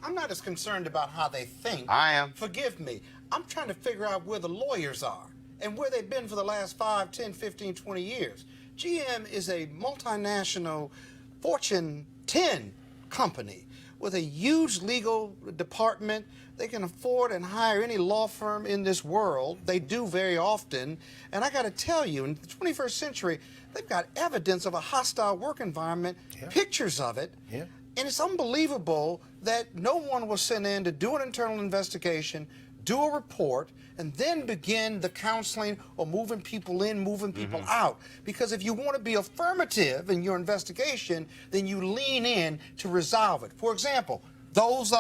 I'm not as concerned about how they think. I am. Forgive me. I'm trying to figure out where the lawyers are and where they've been for the last 5, 10, 15, 20 years. GM is a multinational Fortune 10 company with a huge legal department. They can afford and hire any law firm in this world. They do very often. And I got to tell you, in the 21st century, they've got evidence of a hostile work environment, pictures of it. And it's unbelievable that no one was sent in to do an internal investigation, do a report, and then begin the counseling or moving people in, moving people out. Because if you want to be affirmative in your investigation, then you lean in to resolve it. For example, those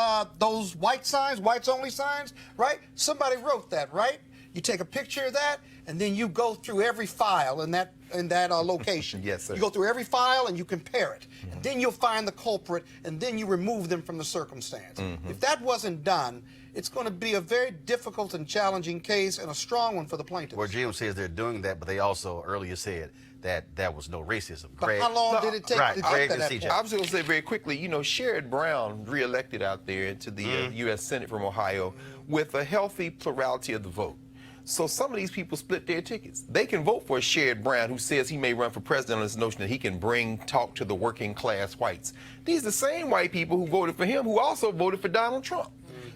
white signs, whites only signs, right? Somebody wrote that, right? You take a picture of that, and then you go through every file in that location. Yes, sir. You go through every file and you compare it. And then you'll find the culprit, and then you remove them from the circumstance. If that wasn't done, it's going to be a very difficult and challenging case and a strong one for the plaintiffs. Well, GM says they're doing that, but they also earlier said that there was no racism. But Greg, how long did it take to get to that CJ. point? I was going to say very quickly, Sherrod Brown reelected out there into the U.S. Senate from Ohio with a healthy plurality of the vote. So some of these people split their tickets. They can vote for Sherrod Brown, who says he may run for president on this notion that he can talk to the working class whites. These are the same white people who voted for him who also voted for Donald Trump.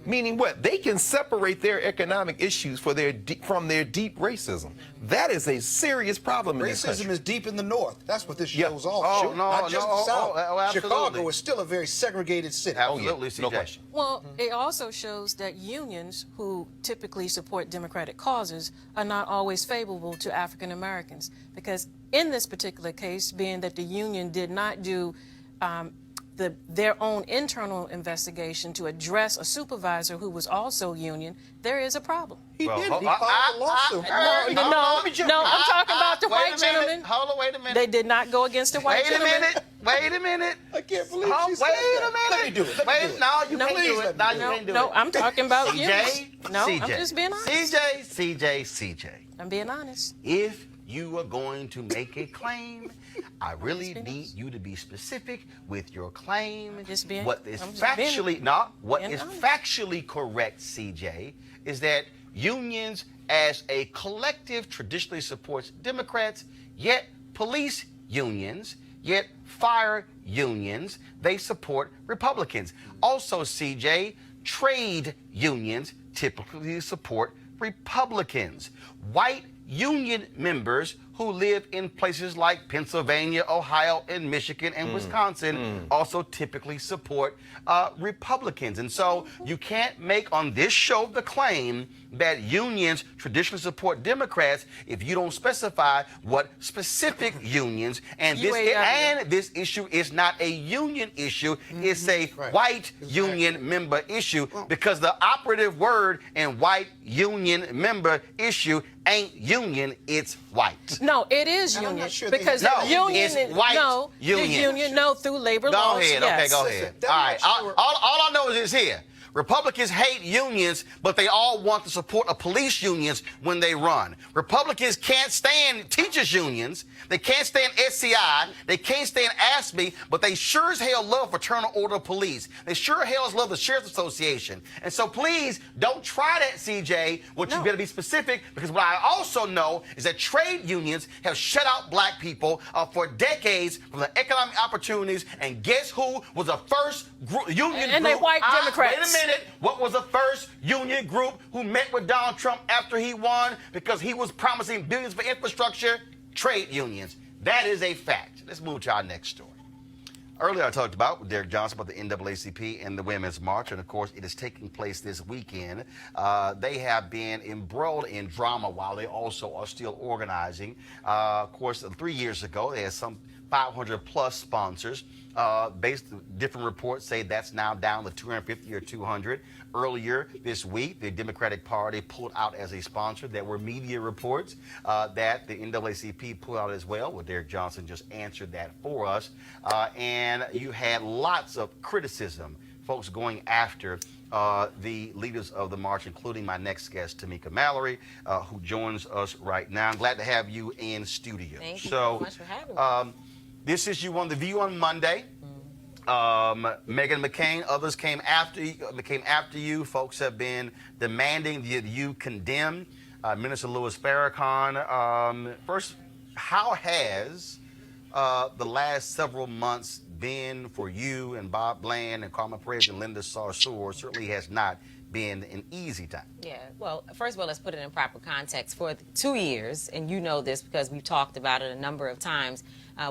Meaning what? They can separate their economic issues from their deep racism. That is a serious problem in this country. Racism is deep in the North. That's what this shows all. Oh, not just the South. absolutely. Chicago is still a very segregated city. Absolutely, CJ. No question. Well, it also shows that unions who typically support democratic causes are not always favorable to African Americans. Because in this particular case, being that the union did not do their own internal investigation to address a supervisor who was also union, there is a problem. He filed a lawsuit. No, I'm talking about the white gentleman. Hold on, wait a minute. They did not go against the white gentleman. Wait a minute. I can't believe she said Wait that. a minute. Let me do it. No, you can't do it. No, you can't do it. No, I'm talking about CJ, unions. No, CJ, I'm just being honest. CJ. I'm being honest. If you are going to make a claim, I really need you to be specific with your claim. What is factually correct, CJ, is that unions as a collective traditionally supports Democrats, yet police unions, yet fire unions, they support Republicans. Also, CJ, trade unions typically support Republicans. White union members who live in places like Pennsylvania, Ohio, and Michigan, and Wisconsin also typically support Republicans. And so you can't make on this show the claim that unions traditionally support Democrats if you don't specify what specific unions. And this issue is not a union issue. It's a white union member issue, because the operative word in white union member issue ain't union, it's white. No, it is And I'm union, not sure because No, the union it's white no, union. the union through labor Go laws. ahead. Yes. Okay, go ahead. Listen, All right. I'm not sure. All I know is this here. Republicans hate unions, but they all want the support of police unions when they run. Republicans can't stand teachers unions. They can't stand SCI. They can't stand AFSCME, but they sure as hell love Fraternal Order of Police. They sure as hell love the Sheriff's Association. And so please don't try that, CJ. What you better be specific, because what I also know is that trade unions have shut out black people for decades from the economic opportunities. And guess who was the first union And group? they white Democrats. Wait a minute. What was the first union group who met with Donald Trump after he won because he was promising billions for infrastructure? Trade unions. That is a fact. Let's move to our next story. Earlier, I talked about with Derek Johnson about the NAACP and the Women's March, and of course, it is taking place this weekend. They have been embroiled in drama while they also are still organizing. Of course, 3 years ago, they had some 500 plus sponsors. Different reports say that's now down to 250 or 200. Earlier this week, the Democratic Party pulled out as a sponsor. There were media reports that the NAACP pulled out as well. Well, Derek Johnson just answered that for us. And you had lots of criticism, folks going after the leaders of the march, including my next guest, Tamika Mallory, who joins us right now. I'm glad to have you in studio. Thank you so much for having me. This is you on The View on Monday. Meghan McCain, others came after you. Folks have been demanding that you condemn Minister Louis Farrakhan. First, how has the last several months been for you and Bob Bland and Carmen Perez and Linda Sarsour? Certainly has not been an easy time. Yeah, well, first of all, let's put it in proper context. For 2 years, and you know this because we've talked about it a number of times,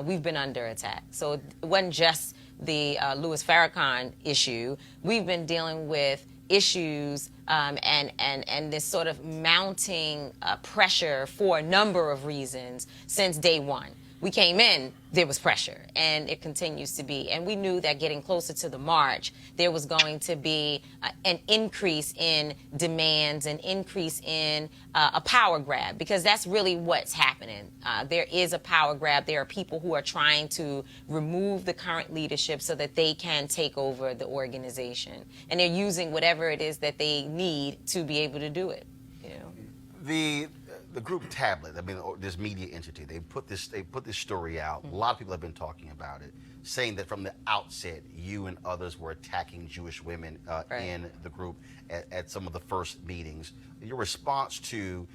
we've been under attack. So it wasn't just the Louis Farrakhan issue. We've been dealing with issues and this sort of mounting pressure for a number of reasons since day one. We came in, there was pressure, and it continues to be. And we knew that getting closer to the march, there was going to be an increase in demands, an increase in a power grab, because that's really what's happening. There is a power grab. There are people who are trying to remove the current leadership so that they can take over the organization. And they're using whatever it is that they need to be able to do it. You know? The group Tablet, I mean, this media entity, they put this story out. A lot of people have been talking about it, saying that from the outset, you and others were attacking Jewish women in the group at some of the first meetings. Your response to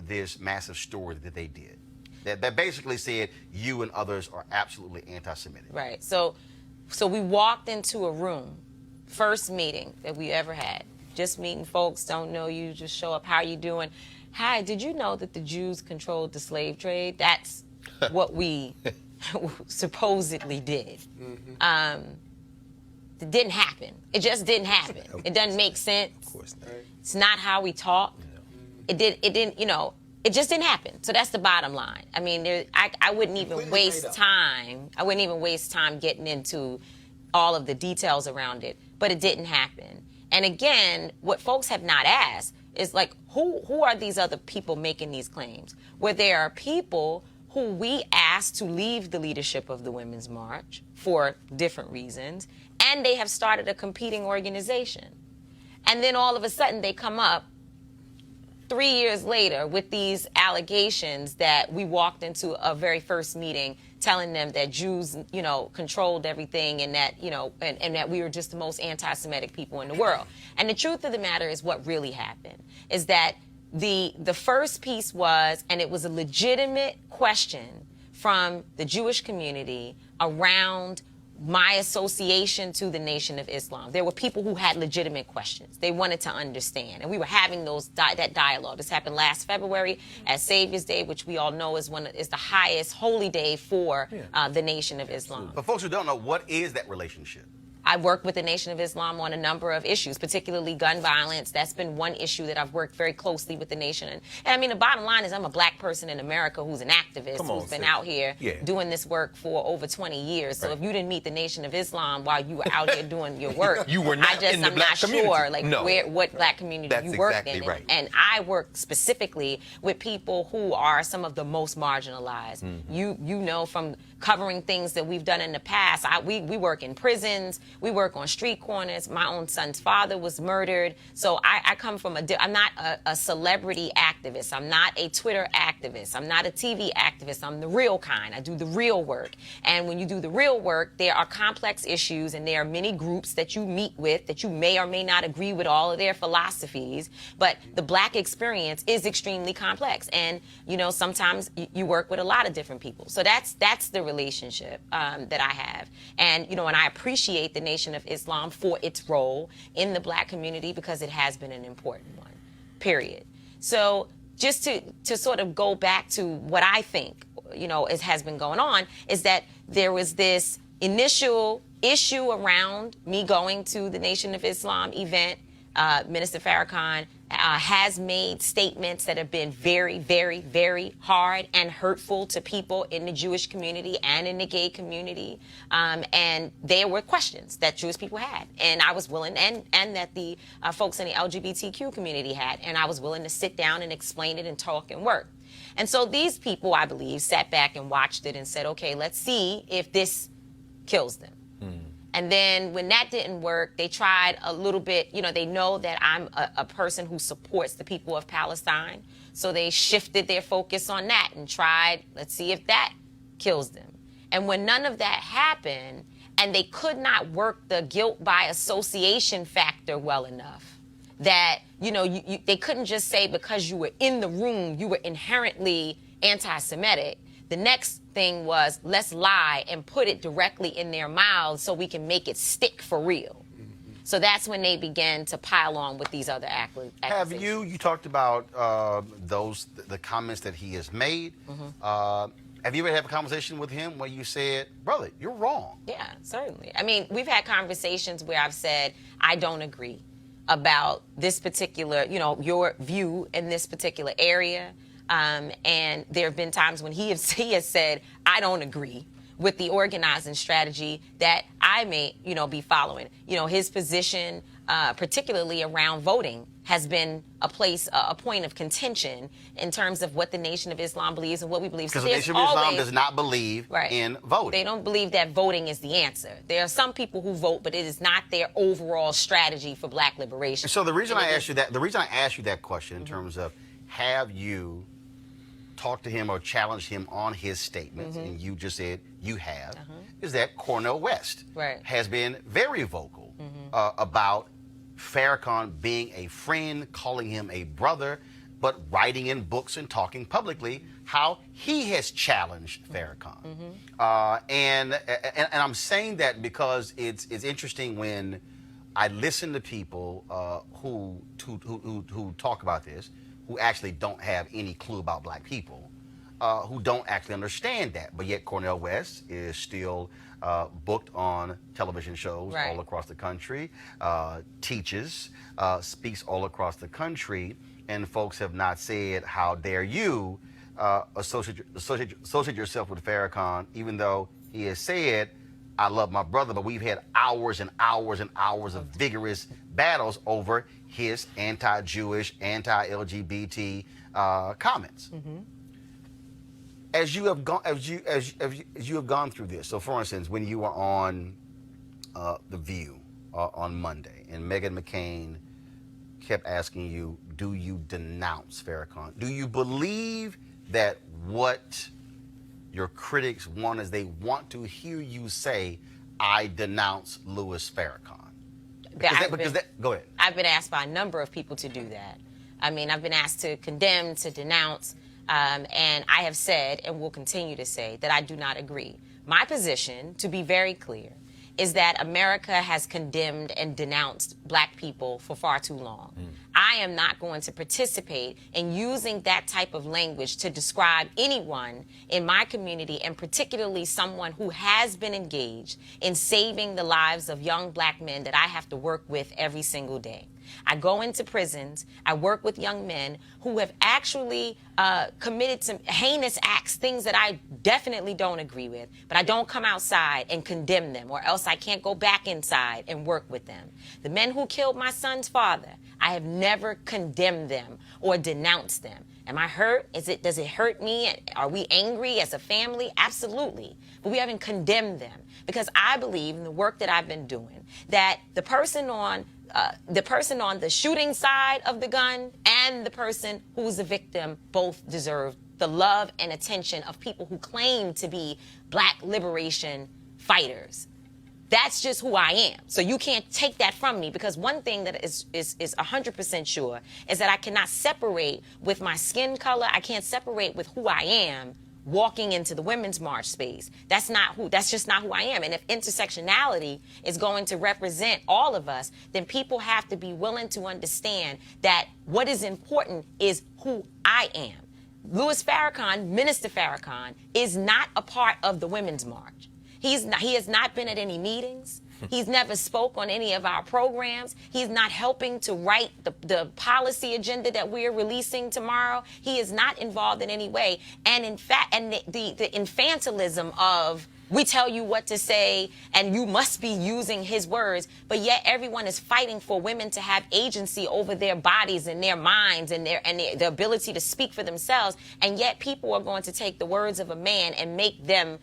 this massive story that they did, that basically said you and others are absolutely anti-Semitic. Right. So we walked into a room, first meeting that we ever had, just meeting folks, don't know you, just show up, how are you doing? Hi, did you know that the Jews controlled the slave trade? That's what we supposedly did. It didn't happen. It just didn't happen. It doesn't make sense. Of course not. It's not how we talk. It didn't, you know, it just didn't happen. So that's the bottom line. I mean, I wouldn't even waste time. I wouldn't even waste time getting into all of the details around it, but it didn't happen. And again, what folks have not asked is like, who are these other people making these claims? Where there are people who we asked to leave the leadership of the Women's March for different reasons, and they have started a competing organization. And then all of a sudden they come up 3 years later with these allegations that we walked into a very first meeting telling them that Jews, you know, controlled everything, and that, you know, and that we were just the most anti-Semitic people in the world. And the truth of the matter is, what really happened is that the first piece was, and it was a legitimate question from the Jewish community around my association to the Nation of Islam. There were people who had legitimate questions. They wanted to understand. And we were having that dialogue. This happened last February at Savior's Day, which we all know is the highest holy day for the Nation of Islam. But folks who don't know, what is that relationship? I work with the Nation of Islam on a number of issues, particularly gun violence. That's been one issue that I've worked very closely with the nation. And I mean, the bottom line is I'm a black person in America who's an activist, who's been out here doing this work for over 20 years. So if you didn't meet the Nation of Islam while you were out here doing your work, you were not in the I'm black not community. sure like what black community That's you work exactly in. right. And I work specifically with people who are some of the most marginalized. You know from covering things that we've done in the past. We work in prisons. We work on street corners. My own son's father was murdered. So I come from I'm not a celebrity activist. I'm not a Twitter activist. I'm not a TV activist. I'm the real kind. I do the real work. And when you do the real work, there are complex issues and there are many groups that you meet with that you may or may not agree with all of their philosophies. But the black experience is extremely complex. And, you know, sometimes you work with a lot of different people. So that's the relationship that I have. And, you know, and I appreciate the Nation of Islam for its role in the black community because it has been an important one, period. So just to sort of go back to what I think, you know, has been going on is that there was this initial issue around me going to the Nation of Islam event. Minister Farrakhan has made statements that have been very, very, very hard and hurtful to people in the Jewish community and in the gay community. And there were questions that Jewish people had. And I was willing, and that the folks in the LGBTQ community had. And I was willing to sit down and explain it and talk and work. And so these people, I believe, sat back and watched it and said, okay, let's see if this kills them. And then when that didn't work, they tried a little bit, you know, they know that I'm a person who supports the people of Palestine. So they shifted their focus on that and tried, let's see if that kills them. And when none of that happened, and they could not work the guilt by association factor well enough, that, you know, they couldn't just say because you were in the room, you were inherently anti-Semitic. The next thing was, let's lie and put it directly in their mouths so we can make it stick for real. So that's when they began to pile on with these other accusations. Have you talked about the comments that he has made? Have you ever had a conversation with him where you said, brother, you're wrong? Yeah, certainly. I mean, we've had conversations where I've said, I don't agree about this particular, you know, your view in this particular area. And there have been times when he has said, I don't agree with the organizing strategy that I may, you know, be following. You know, his position, particularly around voting, has been a point of contention in terms of what the Nation of Islam believes and what we believe. Because the Nation of Islam does not believe in voting. They don't believe that voting is the answer. There are some people who vote, but it is not their overall strategy for black liberation. So the reason I asked you that question in terms of have you talked to him or challenged him on his statements, and you just said you have, is that Cornel West has been very vocal about Farrakhan being a friend, calling him a brother, but writing in books and talking publicly how he has challenged Farrakhan. And I'm saying that because it's interesting when I listen to people who talk about this, who actually don't have any clue about black people, who don't actually understand that. But yet Cornel West is still booked on television shows all across the country, teaches, speaks all across the country, and folks have not said, how dare you associate yourself with Farrakhan, even though he has said, I love my brother, but we've had hours and hours and hours of vigorous battles over his anti-Jewish, anti-LGBT comments. As you have gone through this, so for instance, when you were on The View on Monday, and Meghan McCain kept asking you, do you denounce Farrakhan? Do you believe that what your critics want is they want to hear you say, I denounce Louis Farrakhan? Go ahead. I've been asked by a number of people to do that. I mean, I've been asked to condemn, to denounce, and I have said and will continue to say that I do not agree. My position, to be very clear, is that America has condemned and denounced black people for far too long. I am not going to participate in using that type of language to describe anyone in my community, and particularly someone who has been engaged in saving the lives of young black men that I have to work with every single day. I go into prisons. I work with young men who have actually committed some heinous acts, things that I definitely don't agree with, but I don't come outside and condemn them, or else I can't go back inside and work with them. The men who killed my son's father, I have never condemned them or denounced them. Am I hurt? Does it hurt me? Are we angry as a family? Absolutely. But we haven't condemned them, because I believe in the work that I've been doing that the person on the shooting side of the gun and the person who's the victim both deserve the love and attention of people who claim to be black liberation fighters. That's just who I am. So you can't take that from me, because one thing that is 100% sure is that I cannot separate with my skin color. I can't separate with who I am walking into the Women's March space. That's just not who I am. And if intersectionality is going to represent all of us, then people have to be willing to understand that what is important is who I am. Louis Farrakhan, Minister Farrakhan, is not a part of the Women's March. He has not been at any meetings. He's never spoke on any of our programs. He's not helping to write the policy agenda that we're releasing tomorrow. He is not involved in any way. And in fact, and the infantilism of, we tell you what to say and you must be using his words, but yet everyone is fighting for women to have agency over their bodies and their minds and their ability to speak for themselves. And yet people are going to take the words of a man and make them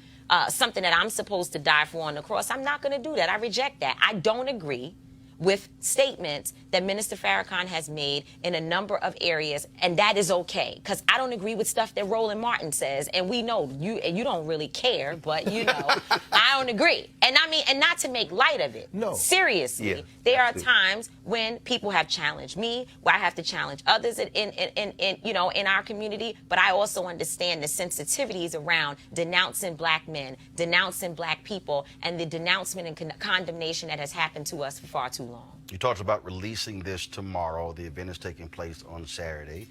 something that I'm supposed to die for on the cross. I'm not going to do that. I reject that. I don't agree with statements that Minister Farrakhan has made in a number of areas, and that is okay, because I don't agree with stuff that Roland Martin says, and we know you don't really care, but you know, I don't agree. And I mean, and not to make light of it. No. Seriously, there are times when people have challenged me, where I have to challenge others in our community, but I also understand the sensitivities around denouncing black men, denouncing black people, and the denouncement and condemnation that has happened to us for far too long. You talked about releasing this tomorrow. The event is taking place on Saturday.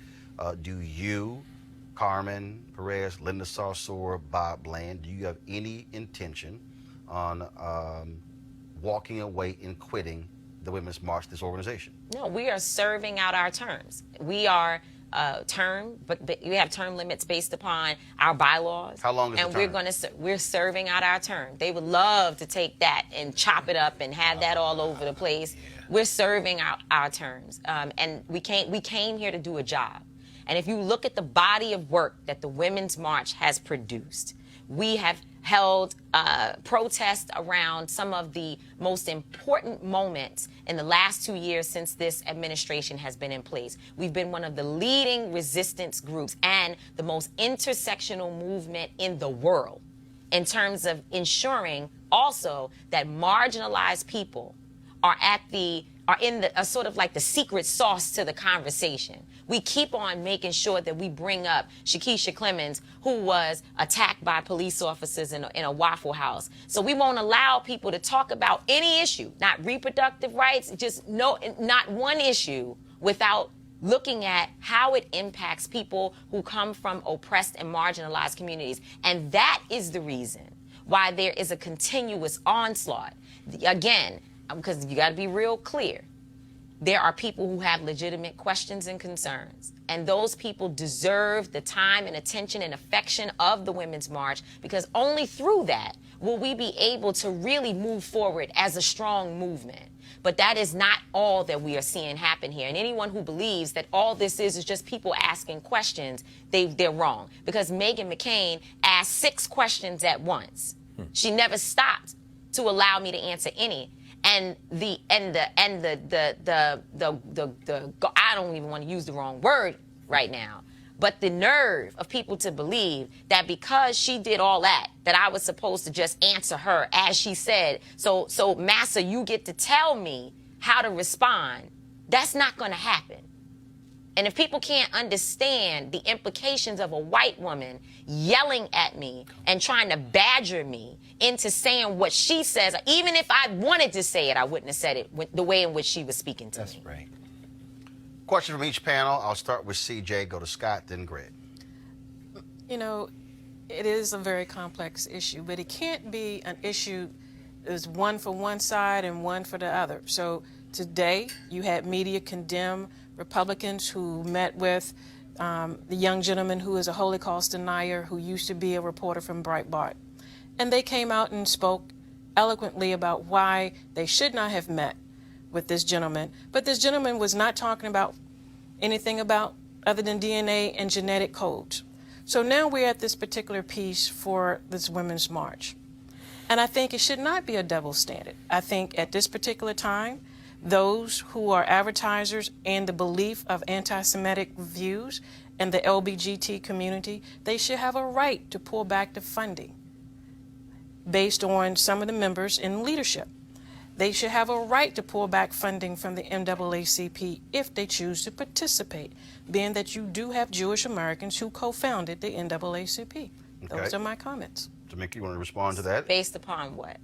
Do you, Carmen Perez, Linda Sarsour, Bob Bland, do you have any intention on walking away and quitting the Women's March, this organization? No, we are serving out our terms. We are but we have term limits based upon our bylaws. How long is and the term? We're serving out our term. They would love to take that and chop it up and have that all over the place. We're serving out our terms, and we came here to do a job. And if you look at the body of work that the Women's March has produced, we have held protests around some of the most important moments in the last 2 years since this administration has been in place. We've been one of the leading resistance groups and the most intersectional movement in the world in terms of ensuring also that marginalized people are in the sort of like the secret sauce to the conversation. We keep on making sure that we bring up Shakisha Clemens, who was attacked by police officers in a Waffle House. So we won't allow people to talk about any issue, not reproductive rights, not one issue without looking at how it impacts people who come from oppressed and marginalized communities. And that is the reason why there is a continuous onslaught. Again, because you got to be real clear. There are people who have legitimate questions and concerns, and those people deserve the time and attention and affection of the Women's March, because only through that will we be able to really move forward as a strong movement. But that is not all that we are seeing happen here. And anyone who believes that all this is just people asking questions, they're wrong. Because Meghan McCain asked 6 questions at once. She never stopped to allow me to answer any. And I don't even want to use the wrong word right now, but the nerve of people to believe that because she did all that I was supposed to just answer her as she said. So Massa, you get to tell me how to respond. That's not going to happen. And if people can't understand the implications of a white woman yelling at me and trying to badger me into saying what she says. Even if I wanted to say it, I wouldn't have said it the way in which she was speaking to me. That's right. Question from each panel. I'll start with CJ, go to Scott, then Greg. You know, it is a very complex issue, but it can't be an issue that's one for one side and one for the other. So today, you had media condemn Republicans who met with the young gentleman who is a Holocaust denier who used to be a reporter from Breitbart. And they came out and spoke eloquently about why they should not have met with this gentleman. But this gentleman was not talking about anything about other than DNA and genetic codes. So now we're at this particular piece for this Women's March. And I think it should not be a double standard. I think at this particular time, those who are advertisers and the belief of anti-Semitic views and the LBGT community, they should have a right to pull back the funding based on some of the members in leadership. They should have a right to pull back funding from the NAACP if they choose to participate, being that you do have Jewish Americans who co-founded the NAACP. Those are my comments. Tamika, you want to respond to that? Based upon what?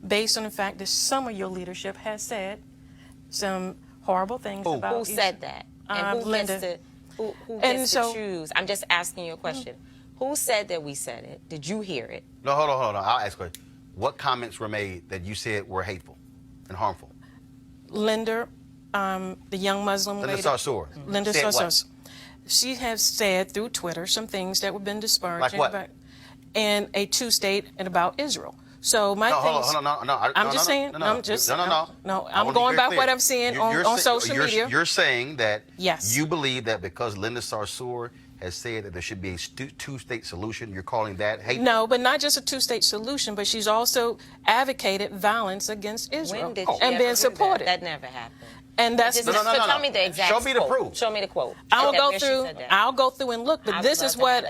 Based on the fact that some of your leadership has said some horrible things about Who said that? And who Linda. gets who gets to choose? I'm just asking you a question. Who said that we said it? Did you hear it? No, hold on. I'll ask you. What comments were made that you said were hateful and harmful? Linda, the young Muslim Linda lady. Sarsour. Linda Said what? Sarsour. She has said through Twitter some things that have been disparaging. Like what? About, and a two-state and about Israel. So my thing is, I'm just saying, I'm going by what I'm seeing on social media. You're saying that yes. You believe that because Linda Sarsour has said that there should be a two-state solution, you're calling that hateful? No, but not just a two-state solution, but she's also advocated violence against Israel and been supported. That never happened. And that's so tell me the exact Show me the quote. proof. Show me the quote. I'll go through and look, but this is what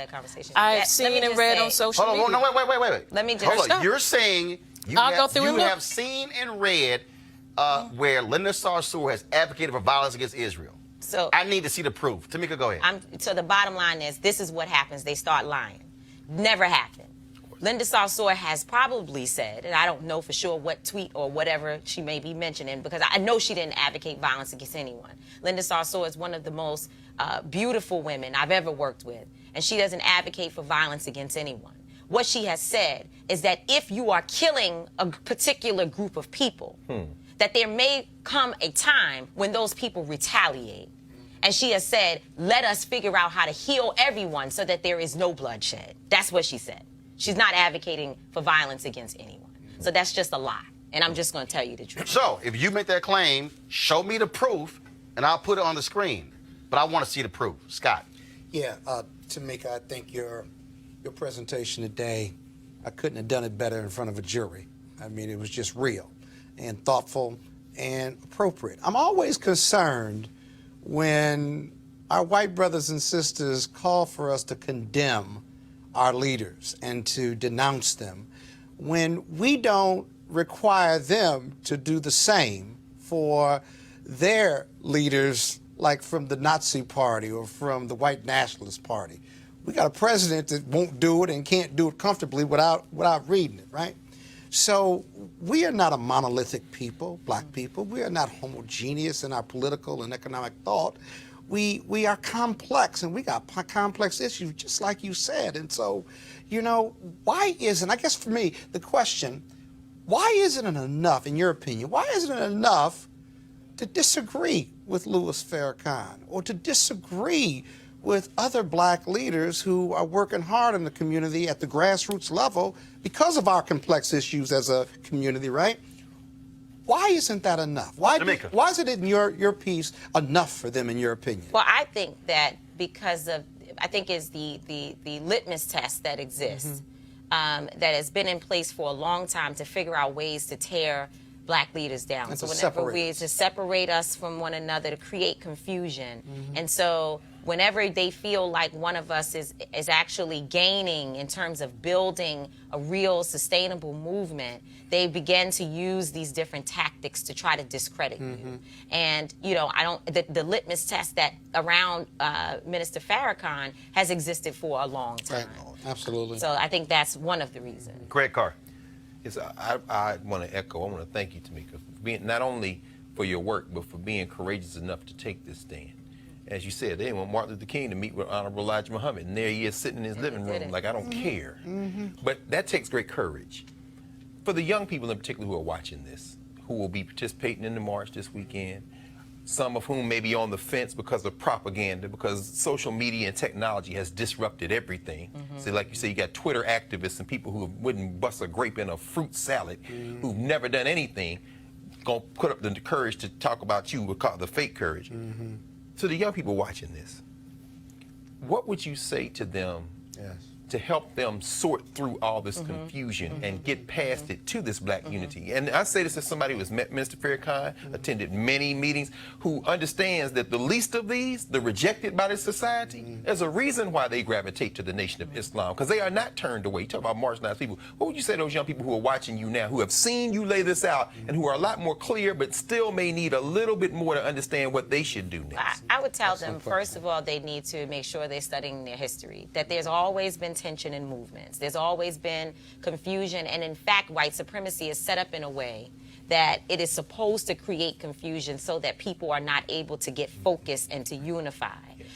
I've seen and read on social media. Hold on, wait. Let me just hold on. You're saying you have seen and read where Linda Sarsour has advocated for violence against Israel. So I need to see the proof. Tamika, go ahead. So the bottom line is, this is what happens. They start lying. Never happened. Linda Sarsour has probably said, and I don't know for sure what tweet or whatever she may be mentioning, because I know she didn't advocate violence against anyone. Linda Sarsour is one of the most beautiful women I've ever worked with, and she doesn't advocate for violence against anyone. What she has said is that if you are killing a particular group of people, that there may come a time when those people retaliate. And she has said, let us figure out how to heal everyone so that there is no bloodshed. That's what she said. She's not advocating for violence against anyone. So that's just a lie. And I'm just going to tell you the truth. So if you make that claim, show me the proof, and I'll put it on the screen. But I want to see the proof. Scott. Yeah, Tamika, I think your presentation today, I couldn't have done it better in front of a jury. I mean, it was just real and thoughtful and appropriate. I'm always concerned when our white brothers and sisters call for us to condemn our leaders and to denounce them, when we don't require them to do the same for their leaders, like from the Nazi Party or from the White Nationalist Party. We got a president that won't do it and can't do it comfortably without reading it, right? So we are not a monolithic people, black people. We are not homogeneous in our political and economic thought. We are complex, and we got complex issues, just like you said. And so, why isn't, I guess for me, the question, why isn't it enough, in your opinion, why isn't it enough to disagree with Louis Farrakhan or to disagree with other black leaders who are working hard in the community at the grassroots level because of our complex issues as a community, right? Why isn't that enough? Why is it in your piece enough for them, in your opinion? Well, I think that because of, I think is the litmus test that exists, that has been in place for a long time to figure out ways to tear black leaders down. And so to whenever separate to separate us from one another, to create confusion. And so whenever they feel like one of us is actually gaining in terms of building a real sustainable movement, they begin to use these different tactics to try to discredit you. And, you know, the litmus test that around Minister Farrakhan has existed for a long time. Right. Absolutely. So I think that's one of the reasons. Greg Carr. Yes, I want to echo. I want to thank you, Tamika, for being not only for your work, but for being courageous enough to take this stand. As you said, they didn't want Martin Luther King to meet with Honorable Elijah Muhammad, and there he is sitting in his living room like, I don't care. But that takes great courage. For the young people in particular who are watching this, who will be participating in the march this weekend, some of whom may be on the fence because of propaganda, because social media and technology has disrupted everything. So like you say, you got Twitter activists and people who wouldn't bust a grape in a fruit salad, who've never done anything, gonna put up the courage to talk about you, we'll call the fake courage. To the young people watching this, what would you say to them to help them sort through all this confusion and get past it to this black unity? And I say this as somebody who has met Minister Farrakhan, attended many meetings, who understands that the least of these, the rejected by this society, there's a reason why they gravitate to the Nation of Islam, because they are not turned away. You talk about marginalized people. What would you say to those young people who are watching you now, who have seen you lay this out, and who are a lot more clear, but still may need a little bit more to understand what they should do next? I would tell them, first of all, they need to make sure they're studying their history, that there's always been tension in movements. There's always been confusion, and in fact, white supremacy is set up in a way that it is supposed to create confusion so that people are not able to get focused and to unify.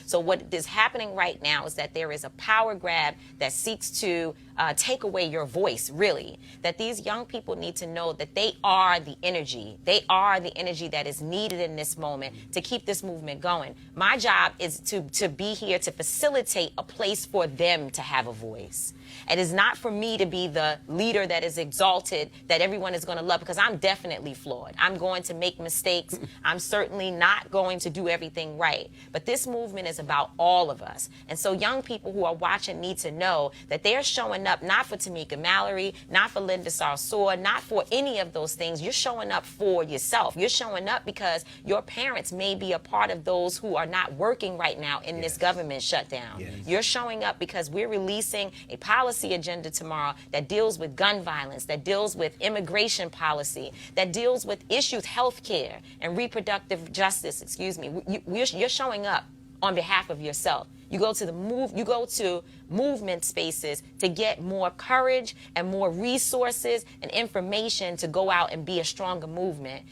So what is happening right now is that there is a power grab that seeks to take away your voice, really. That these young people need to know that they are the energy. They are the energy that is needed in this moment to keep this movement going. My job is to be here to facilitate a place for them to have a voice. It is not for me to be the leader that is exalted, that everyone is going to love, because I'm definitely flawed. I'm going to make mistakes. I'm certainly not going to do everything right. But this movement is about all of us. And so young people who are watching need to know that they're showing up not for Tamika Mallory, not for Linda Sarsour, not for any of those things. You're showing up for yourself. You're showing up because your parents may be a part of those who are not working right now in this government shutdown. You're showing up because we're releasing a policy agenda tomorrow that deals with gun violence, that deals with immigration policy, that deals with issues, health care and reproductive justice, you're showing up on behalf of yourself. You go to movement spaces to get more courage and more resources and information to go out and be a stronger movement,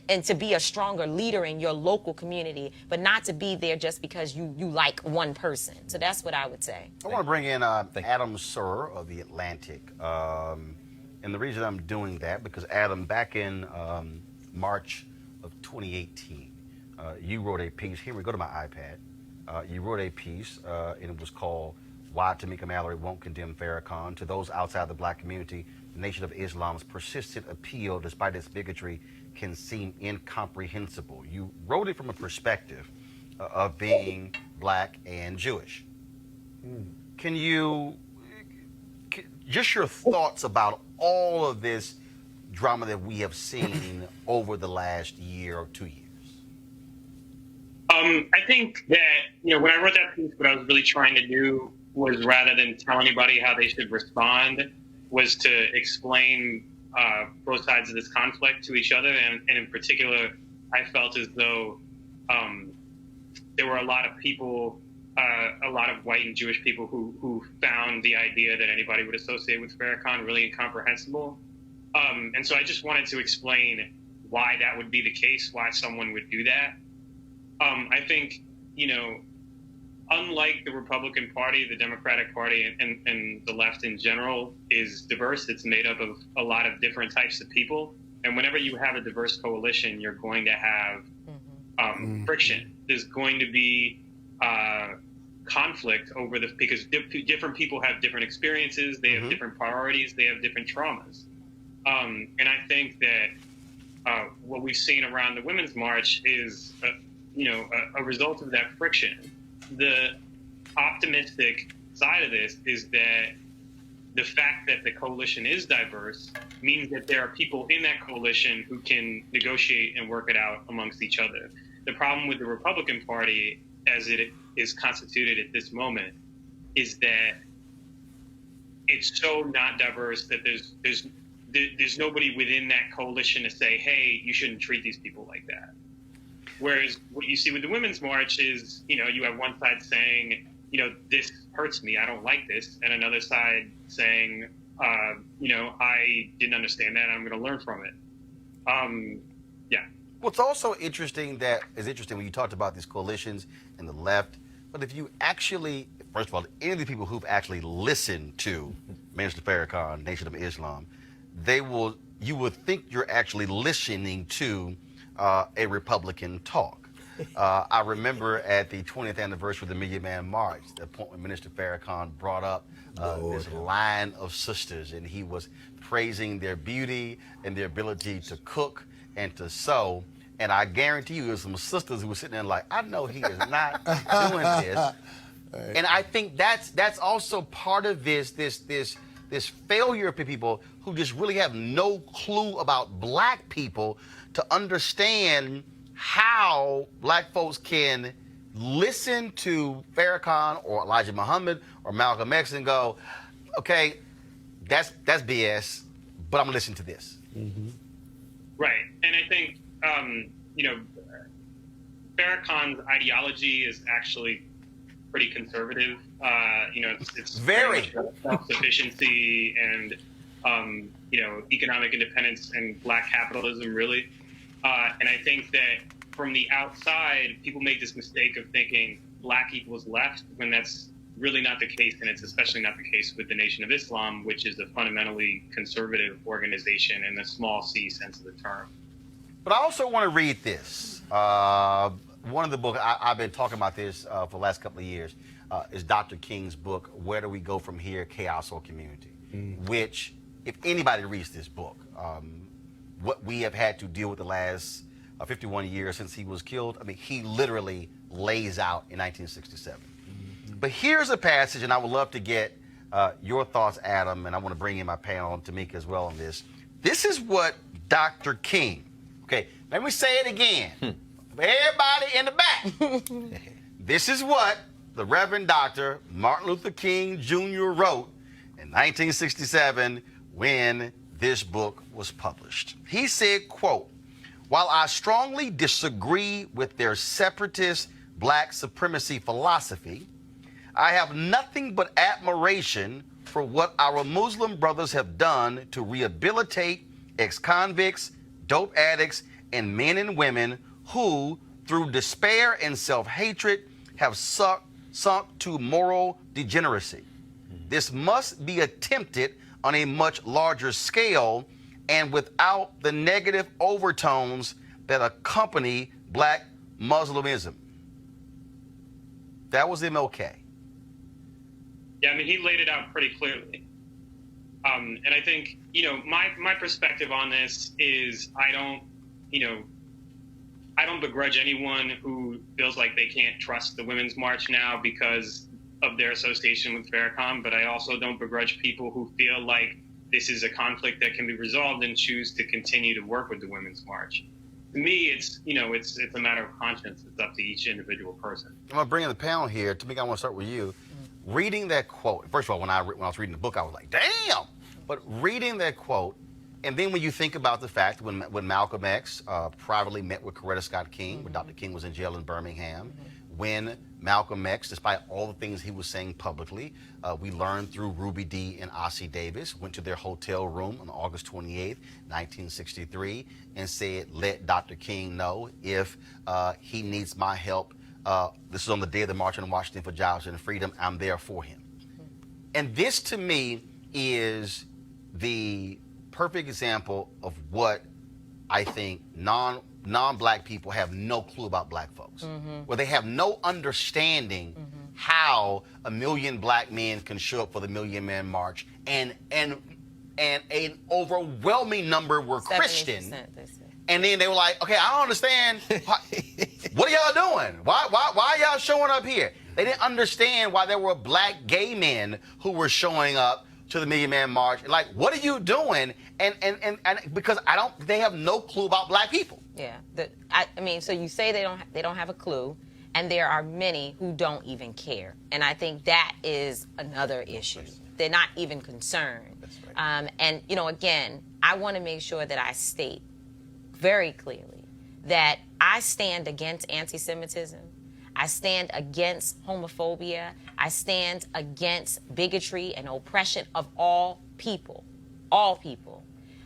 and to be a stronger leader in your local community, but not to be there just because you like one person. So that's what I would say. I want to bring in Adam Serwer of The Atlantic. And the reason I'm doing that, because Adam, back in March of 2018, you wrote a piece. Here we go to my iPad. You wrote a piece, and it was called "Why Tamika Mallory Won't Condemn Farrakhan." To those outside the black community, the Nation of Islam's persistent appeal, despite its bigotry, can seem incomprehensible. You wrote it from a perspective of being black and Jewish. Can you, just your thoughts about all of this drama that we have seen over the last year or 2 years? I think that, when I wrote that piece, what I was really trying to do was, rather than tell anybody how they should respond, was to explain both sides of this conflict to each other. And in particular, I felt as though there were a lot of people, a lot of white and Jewish people who found the idea that anybody would associate with Farrakhan really incomprehensible. And so I just wanted to explain why that would be the case, why someone would do that. I think, unlike the Republican Party, the Democratic Party and the left in general is diverse. It's made up of a lot of different types of people. And whenever you have a diverse coalition, you're going to have friction. There's going to be conflict over because different people have different experiences. They have different priorities. They have different traumas. And I think that what we've seen around the Women's March is a result of that friction. The optimistic side of this is that the fact that the coalition is diverse means that there are people in that coalition who can negotiate and work it out amongst each other. The problem with the Republican Party, as it is constituted at this moment, is that it's so not diverse that there's nobody within that coalition to say, hey, you shouldn't treat these people like that. Whereas what you see with the Women's March is, you have one side saying, this hurts me, I don't like this, and another side saying, I didn't understand that, and I'm going to learn from it. Yeah. What's also interesting when you talked about these coalitions and the left, but if you actually, first of all, any of the people who've actually listened to Minister Farrakhan, Nation of Islam, you would think you're actually listening to a Republican talk. I remember at the 20th anniversary of the Million Man March, the point when Minister Farrakhan brought up this line of sisters, and he was praising their beauty and their ability to cook and to sew. And I guarantee you, there's some sisters who were sitting there like, I know he is not doing this. And I think that's also part of this failure for people who just really have no clue about black people to understand how black folks can listen to Farrakhan or Elijah Muhammad or Malcolm X and go, okay, that's BS, but I'm gonna listen to this. Mm-hmm. Right, and I think Farrakhan's ideology is actually pretty conservative. It's very self-sufficiency and economic independence and black capitalism, really. And I think that from the outside, people make this mistake of thinking black equals left when that's really not the case, and it's especially not the case with the Nation of Islam, which is a fundamentally conservative organization in the small c sense of the term. But I also want to read this. One of the books, I've been talking about this for the last couple of years, is Dr. King's book, Where Do We Go From Here, Chaos or Community? Which, if anybody reads this book, what we have had to deal with the last 51 years since he was killed, I mean, he literally lays out in 1967. But here's a passage, and I would love to get your thoughts, Adam, and I want to bring in my panel, Tamika, as well on this. This is what Dr. King, okay, let me say it again. Everybody in the back. This is what the Reverend Dr. Martin Luther King Jr. wrote in 1967 when this book was published. He said, quote, "While I strongly disagree with their separatist black supremacy philosophy, I have nothing but admiration for what our Muslim brothers have done to rehabilitate ex-convicts, dope addicts, and men and women who, through despair and self-hatred, have sunk to moral degeneracy. This must be attempted on a much larger scale and without the negative overtones that accompany black Muslimism." That was MLK. Yeah, I mean, he laid it out pretty clearly. And I think, my perspective on this is I don't begrudge anyone who feels like they can't trust the Women's March now because of their association with Farrakhan, but I also don't begrudge people who feel like this is a conflict that can be resolved and choose to continue to work with the Women's March. To me, it's a matter of conscience. It's up to each individual person. I'm going to bring in the panel here. Tamika, I want to start with you. Reading that quote, first of all, when I was reading the book, I was like, damn! But reading that quote, and then when you think about the fact when Malcolm X privately met with Coretta Scott King, when Dr. King was in jail in Birmingham, when Malcolm X, despite all the things he was saying publicly, we learned through Ruby Dee and Ossie Davis, went to their hotel room on August 28th, 1963, and said, let Dr. King know if he needs my help. This is on the day of the March on Washington for Jobs and Freedom. I'm there for him. And this, to me, is the perfect example of what I think non-black people have no clue about black folks, where they have no understanding how 1 million black men can show up for the Million Man March, and an overwhelming number were Christian. And then they were like, okay, I don't understand. What are y'all doing? Why are y'all showing up here? They didn't understand why there were black gay men who were showing up to the Million Man March. Like, what are you doing? And because they have no clue about black people. Yeah. I mean, so you say they don't have a clue, and there are many who don't even care. And I think that is another issue. They're not even concerned. That's right. And, you know, again, I want to make sure that I state very clearly that I stand against anti-Semitism. I stand against homophobia. I stand against bigotry and oppression of all people. All people.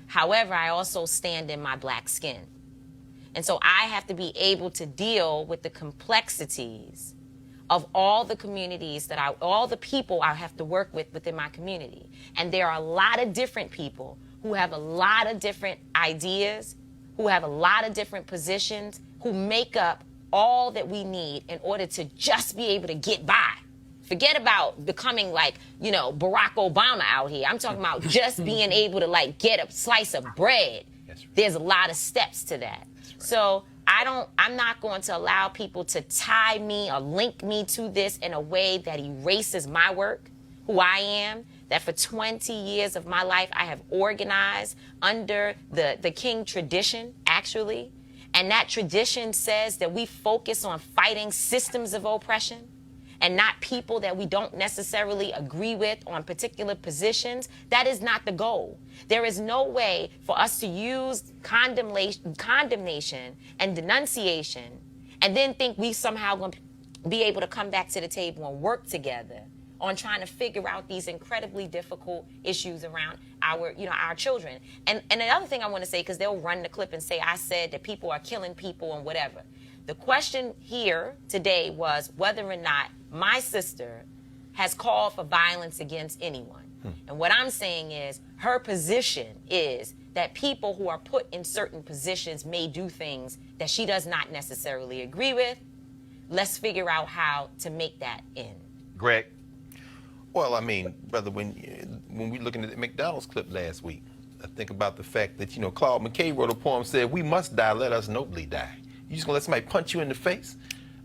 However, I also stand in my black skin. And so I have to be able to deal with the complexities of all the communities all the people I have to work with within my community. And there are a lot of different people who have a lot of different ideas, who have a lot of different positions, who make up all that we need in order to just be able to get by. Forget about becoming like, you know, Barack Obama out here. I'm talking about just being able to like get a slice of bread. There's a lot of steps to that. So I'm not going to allow people to tie me or link me to this in a way that erases my work, who I am, that for 20 years of my life I have organized under the King tradition, actually. And that tradition says that we focus on fighting systems of oppression and not people that we don't necessarily agree with on particular positions. That is not the goal. There is no way for us to use condemnation and denunciation and then think we somehow going to be able to come back to the table and work together on trying to figure out these incredibly difficult issues around our children. And the other thing I want to say, because they'll run the clip and say I said that people are killing people and whatever. The question here today was whether or not my sister has called for violence against anyone. And what I'm saying is her position is that people who are put in certain positions may do things that she does not necessarily agree with. Let's figure out how to make that end. Greg? Well, I mean, brother, when we looking at the McDonald's clip last week, I think about the fact that, you know, Claude McKay wrote a poem, said, "We must die, let us nobly die." You just gonna let somebody punch you in the face?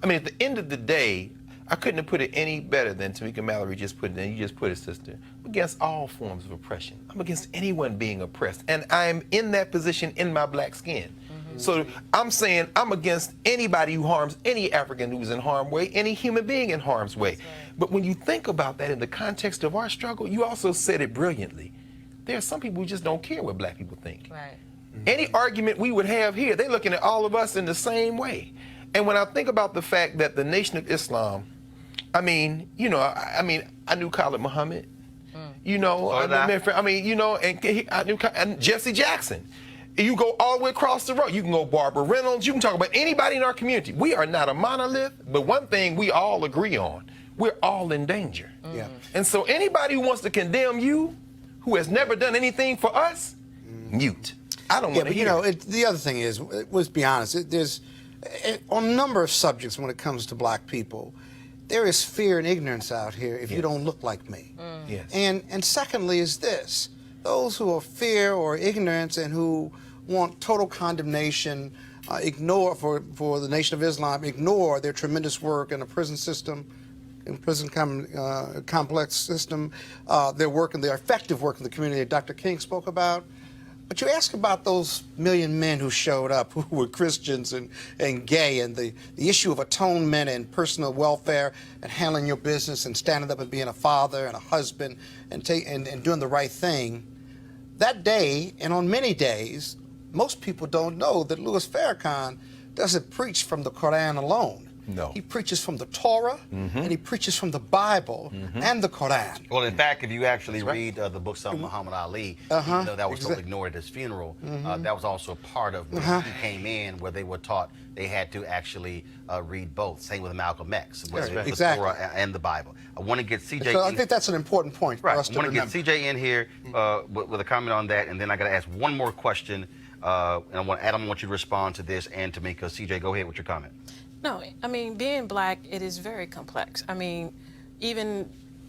I mean, at the end of the day, I couldn't have put it any better than Tamika Mallory just put it, and you just put it, sister. I'm against all forms of oppression. I'm against anyone being oppressed. And I'm in that position in my black skin. So I'm saying I'm against anybody who harms any African who's in harm's way, any human being in harm's way. But when you think about that in the context of our struggle, you also said it brilliantly. There are some people who just don't care what black people think. Right. Any argument we would have here, they're looking at all of us in the same way. And when I think about the fact that the Nation of Islam, I mean, you know, I knew Khalid Muhammad, you know, I mean, you know, I knew Jesse Jackson. You go all the way across the road. You can go Barbara Reynolds. You can talk about anybody in our community. We are not a monolith, but one thing we all agree on, we're all in danger. Yeah. And so anybody who wants to condemn you, who has never done anything for us, mute. I don't want to hear. Yeah, but you know, the other thing is, let's be honest, there's on a number of subjects when it comes to black people, there is fear and ignorance out here if you don't look like me. Yes. And secondly is this, those who are fear or ignorance and who want total condemnation, ignore for the Nation of Islam, ignore their tremendous work in the prison system, in prison complex system, their work and their effective work in the community that Dr. King spoke about. But you ask about those million men who showed up, who were Christians and gay, and the issue of atonement and personal welfare and handling your business and standing up and being a father and a husband and doing the right thing. That day, and on many days, most people don't know that Louis Farrakhan doesn't preach from the Quran alone. No. He preaches from the Torah, and he preaches from the Bible and the Quran. Well, in fact, if you actually read the books of Muhammad Ali, even though that was totally ignored at his funeral, that was also part of when he came in, where they were taught they had to actually read both. Same with Malcolm X, with the Torah and the Bible. I want to get CJ. So I think that's an important point for us to remember. I want to get CJ in here with a comment on that, and then I got to ask one more question. And Adam, I want you to respond to this, and Tamika. CJ, go ahead with your comment. No, I mean, being black, it is very complex. I mean, even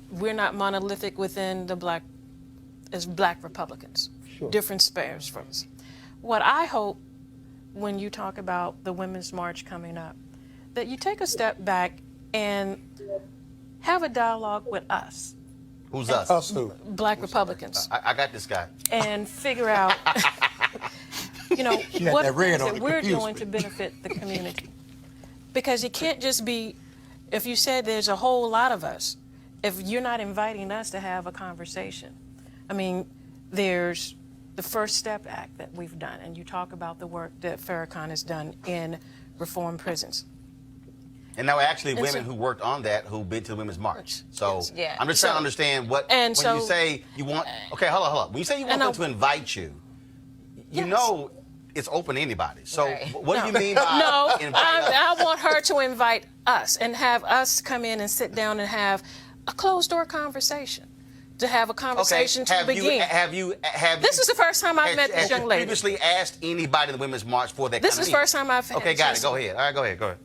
we're not monolithic within the black Republicans. Sure. Different spheres from us. What I hope when you talk about the Women's March coming up, that you take a step back and have a dialogue with us. Who's us? Us who? Black Republicans, I got this guy. and figure out, you know, had what that red things on that it, we're confused doing me. to benefit the community. Because it can't just be, if you said there's a whole lot of us, if you're not inviting us to have a conversation. I mean, there's the First Step Act that we've done, and you talk about the work that Farrakhan has done in reform prisons. And now actually And women so- who worked on that who've been to the Women's March. So Yeah. I'm just trying to understand what, And when so- you say you want, okay, hold on. When you say you want And them I- to invite you, you Yes. know it's open to anybody. So Right. what do you mean by No, invite us? I want her to invite us and have us come in and sit down and have a closed-door conversation, to have a conversation to begin. This is the first time I've met this young lady. Previously asked anybody in the Women's March for that This kind is of the first time I've had Okay, a got chance it. to- Go ahead. All right, go ahead.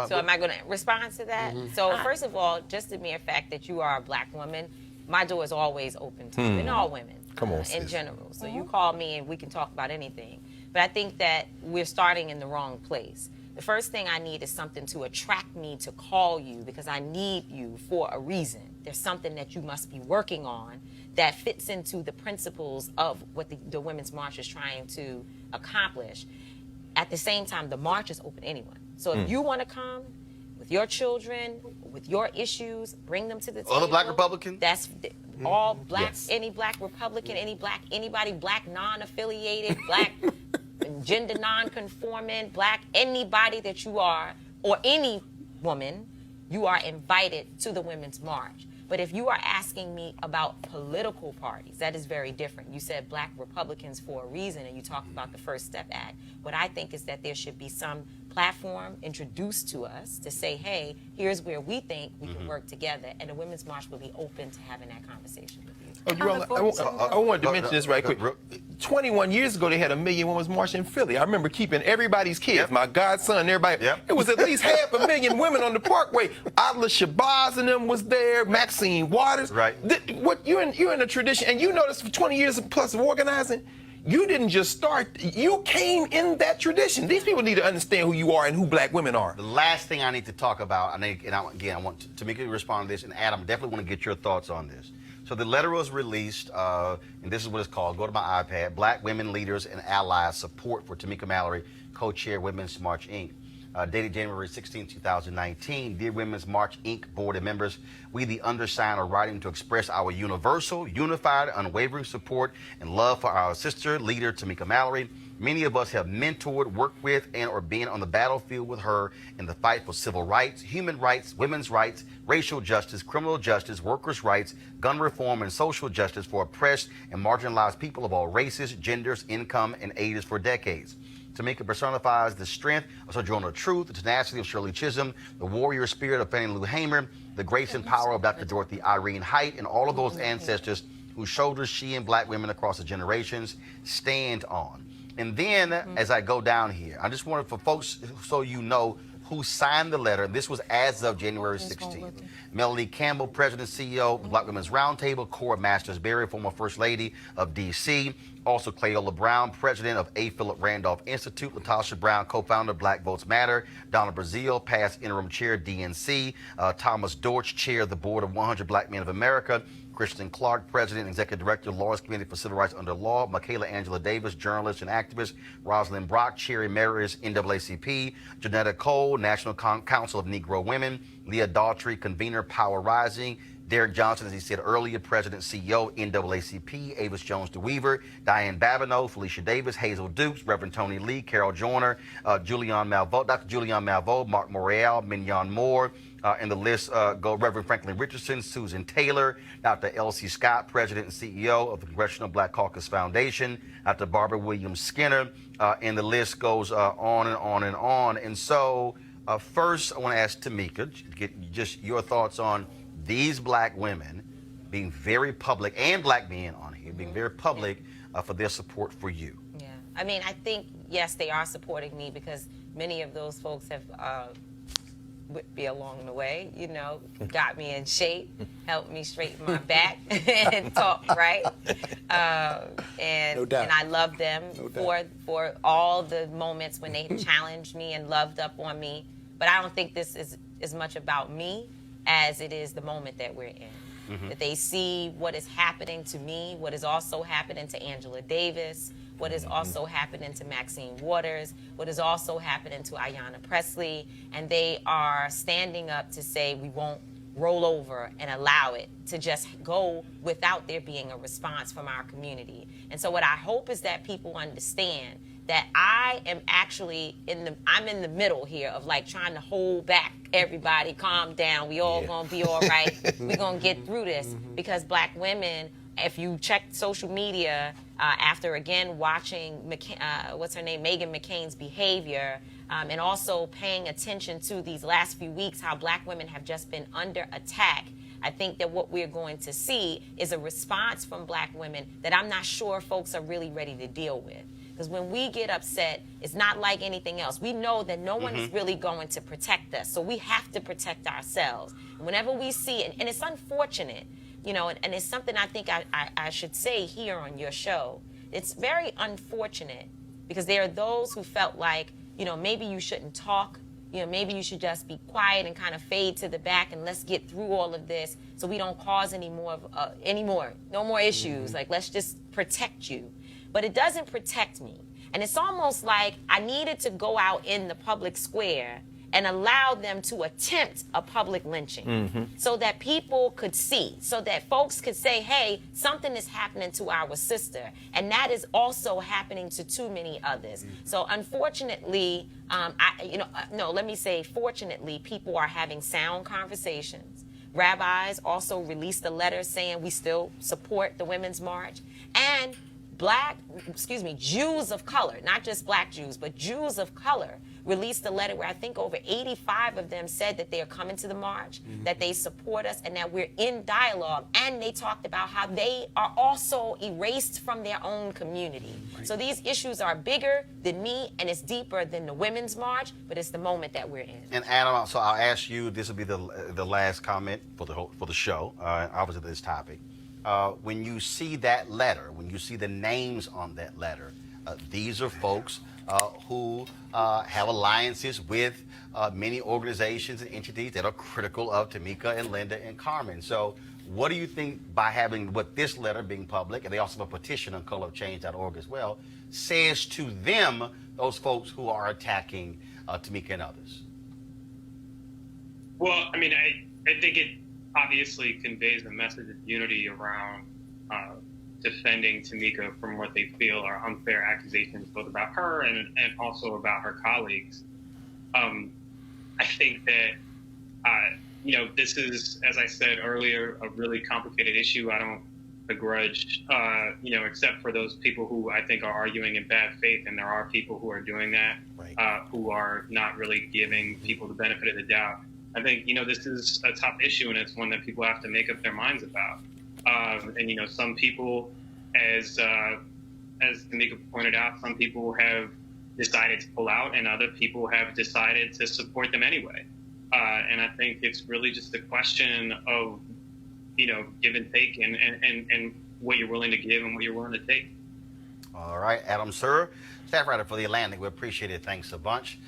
So am I going to respond to that? So first of all, just the mere fact that you are a black woman, my door is always open to you, and all women Come on, in sis. general. So you call me and we can talk about anything. But I think that we're starting in the wrong place. The first thing I need is something to attract me to call you, because I need you for a reason. There's something that you must be working on that fits into the principles of what the Women's March is trying to accomplish. At the same time, the march is open to anyone. So if you want to come with your children, with your issues, bring them to the table. Other black Republicans? That's all black, Yes. any black Republican, anybody black non-affiliated, black gender non-conforming, black, anybody that you are, or any woman, you are invited to the Women's March. But if you are asking me about political parties, that is very different. You said black Republicans for a reason, and you talked about the First Step Act. What I think is that there should be some platform introduced to us to say, hey, here's where we think we can work together, and the Women's March will be open to having that conversation with you. Oh, I wanted to mention this right quick. 21 years ago, they had a Million Women's March in Philly. I remember keeping everybody's kids, my godson, everybody. It was at least 500,000 women on the Parkway. Adla Shabazz and them was there, Maxine Waters. Right. What you're in a tradition, and you notice for 20 years plus of organizing, you didn't just start. You came in that tradition. These people need to understand who you are and who black women are. The last thing I need to talk about, I want Tamika to respond to this, and Adam, definitely want to get your thoughts on this. So the letter was released, and this is what it's called. Go to my iPad. Black Women Leaders and Allies Support for Tamika Mallory, Co-Chair Women's March, Inc. Dated January 16, 2019. Dear Women's March, Inc. Board and members, we the undersigned are writing to express our universal, unified, unwavering support and love for our sister leader, Tamika Mallory. Many of us have mentored, worked with, and or been on the battlefield with her in the fight for civil rights, human rights, women's rights, racial justice, criminal justice, workers' rights, gun reform, and social justice for oppressed and marginalized people of all races, genders, income, and ages for decades. Tamika personifies the strength of Sojourner Truth, the tenacity of Shirley Chisholm, the warrior spirit of Fannie Lou Hamer, the grace and power of Dr. Dorothy Irene Height, and all of those ancestors whose shoulders she and black women across the generations stand on. And then, as I go down here, I just wanted for folks, so you know, who signed the letter. This was as of January 16th. Melanie Campbell, President, CEO of the Black Women's Roundtable. Cora Masters-Berry, former First Lady of D.C. Also, Cleola Brown, President of A. Philip Randolph Institute. Latasha Brown, co-founder of Black Votes Matter. Donna Brazile, past interim chair, DNC. Thomas Dortch, chair of the board of 100 Black Men of America. Kristen Clark, President and Executive Director of Lawrence Committee for Civil Rights Under Law. Michaela Angela Davis, journalist and activist. Rosalind Brock, Chair Emeritus, NAACP. Janetta Cole, National Council of Negro Women. Leah Daughtry, Convener, Power Rising. Derek Johnson, as he said earlier, President, CEO, NAACP. Avis Jones DeWeaver. Diane Babineau, Felicia Davis, Hazel Dukes, Reverend Tony Lee, Carol Joyner, Dr. Julianne Malveaux, Mark Morreale, Mignon Moore. And the list go Reverend Franklin Richardson, Susan Taylor, Dr. Elsie Scott, President and CEO of the Congressional Black Caucus Foundation, Dr. Barbara Williams Skinner, and the list goes on and on and on. And so first I want to ask Tamika, get just your thoughts on these black women being very public, and black men on here, being very public for their support for you. Yeah, I mean, I think, yes, they are supporting me because many of those folks have whipped me along the way, you know, got me in shape, helped me straighten my back and talk right. And No doubt. and I love them No doubt. for all the moments when they challenged me and loved up on me. But I don't think this is as much about me as it is the moment that we're in. that they see what is happening to me, what is also happening to Angela Davis, what is also happening to Maxine Waters, what is also happening to Ayanna Pressley, and they are standing up to say we won't roll over and allow it to just go without there being a response from our community. And so what I hope is that people understand that I am actually I'm in the middle here of like trying to hold back everybody, calm down, we all gonna be all right, we're gonna get through this, because black women, if you check social media after again watching Meghan McCain's behavior, and also paying attention to these last few weeks, how black women have just been under attack, I think that what we're going to see is a response from black women that I'm not sure folks are really ready to deal with. Because when we get upset, it's not like anything else. We know that no one is really going to protect us, so we have to protect ourselves. And whenever we see, and it's unfortunate, you know, and it's something I think I should say here on your show. It's very unfortunate because there are those who felt like, you know, maybe you shouldn't talk. You know, maybe you should just be quiet and kind of fade to the back and let's get through all of this so we don't cause no more issues. Like, let's just protect you. But it doesn't protect me. And it's almost like I needed to go out in the public square and allow them to attempt a public lynching so that people could see, so that folks could say, hey, something is happening to our sister. And that is also happening to too many others. So unfortunately, let me say fortunately, people are having sound conversations. Rabbis also released a letter saying we still support the Women's March. And Jews of color, not just black Jews, but Jews of color, released a letter where I think over 85 of them said that they are coming to the march, that they support us, and that we're in dialogue. And they talked about how they are also erased from their own community. Right. So these issues are bigger than me, and it's deeper than the Women's March, but it's the moment that we're in. And Adam, so I'll ask you, this will be the last comment for the show, obviously this topic. When you see that letter, when you see the names on that letter, these are folks who have alliances with many organizations and entities that are critical of Tamika and Linda and Carmen. So what do you think by having this letter being public, and they also have a petition on colorofchange.org as well, says to them, those folks who are attacking Tamika and others? Well, I mean, I think it obviously conveys a message of unity around defending Tamika from what they feel are unfair accusations, both about her and also about her colleagues. I think that, this is, as I said earlier, a really complicated issue. I don't begrudge, except for those people who I think are arguing in bad faith, and there are people who are doing that, right. Who are not really giving people the benefit of the doubt. I think, this is a tough issue, and it's one that people have to make up their minds about. And some people, as Tamika pointed out, some people have decided to pull out, and other people have decided to support them anyway. And I think it's really just a question of, give and take, and what you're willing to give and what you're willing to take. All right, Adam Sir, staff writer for The Atlantic. We appreciate it. Thanks a bunch.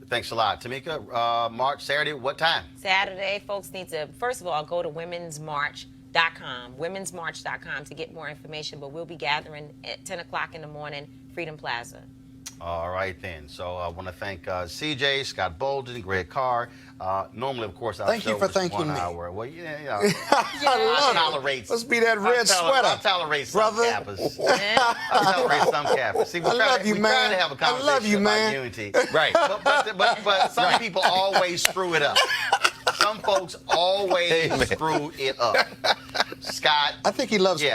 Thanks a lot. Tamika, March Saturday, what time? Saturday, folks need to, first of all, go to womensmarch.com to get more information, but we'll be gathering at 10 o'clock in the morning, Freedom Plaza. All right, then. So I want to thank CJ, Scott Bolden, Greg Carr. Normally, of course, thank you for thanking me. Hour. Well, I tolerate. Let's be that red sweater. I'll tolerate some brother. Cappers. I'll tolerate some Cappers. See, we try to have a conversation about unity. Right. But some people always screw it up. Some folks always screw it up. Scott. I think he loves me.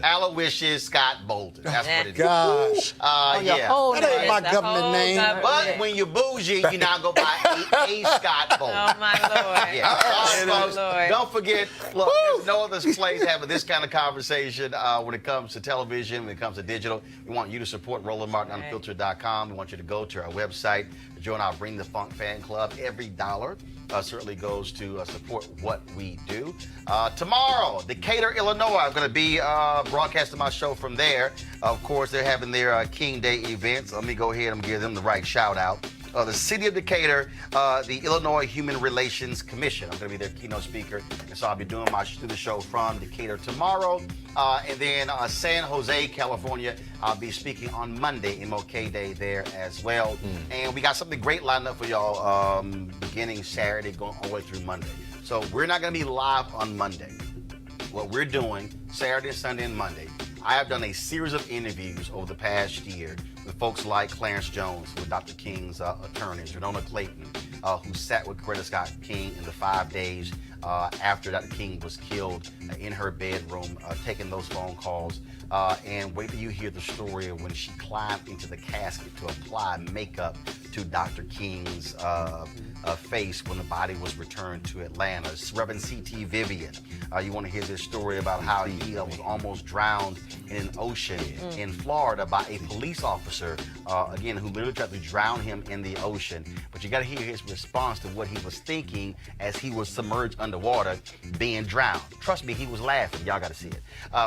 Aloysius Scott Bolden. That's what it is. Gosh. That ain't my government name. But when you're bougie, you now go by A. Scott Bolden. Oh, my Lord. Yeah. Oh, Lord. Don't forget, look, there's no other place having this kind of conversation when it comes to television, when it comes to digital. We want you to support RolandMartinUnfiltered.com. We want you to go to our website, join our Bring the Funk fan club. Every dollar certainly goes to support what we do. Tomorrow, Decatur, Illinois. I'm going to be broadcasting my show from there. Of course, they're having their King Day events. Let me go ahead and give them the right shout out. the city of Decatur, the Illinois Human Relations Commission. I'm going to be their keynote speaker, and so I'll be doing the show from Decatur tomorrow. And then San Jose, California, I'll be speaking on Monday, MLK Day there as well. And we got something great lined up for y'all beginning Saturday, going all the way through Monday. So we're not going to be live on Monday. What we're doing Saturday, Sunday, and Monday, I have done a series of interviews over the past year with folks like Clarence Jones, with Dr. King's attorneys, Renona Clayton, who sat with Coretta Scott King in the 5 days after Dr. King was killed in her bedroom, taking those phone calls. And wait till you hear the story of when she climbed into the casket to apply makeup to Dr. King's face when the body was returned to Atlanta. Reverend C.T. Vivian, you want to hear this story about how he was almost drowned in an ocean in Florida by a police officer, again, who literally tried to drown him in the ocean. But you got to hear his response to what he was thinking as he was submerged underwater, being drowned. Trust me, he was laughing. Y'all got to see it.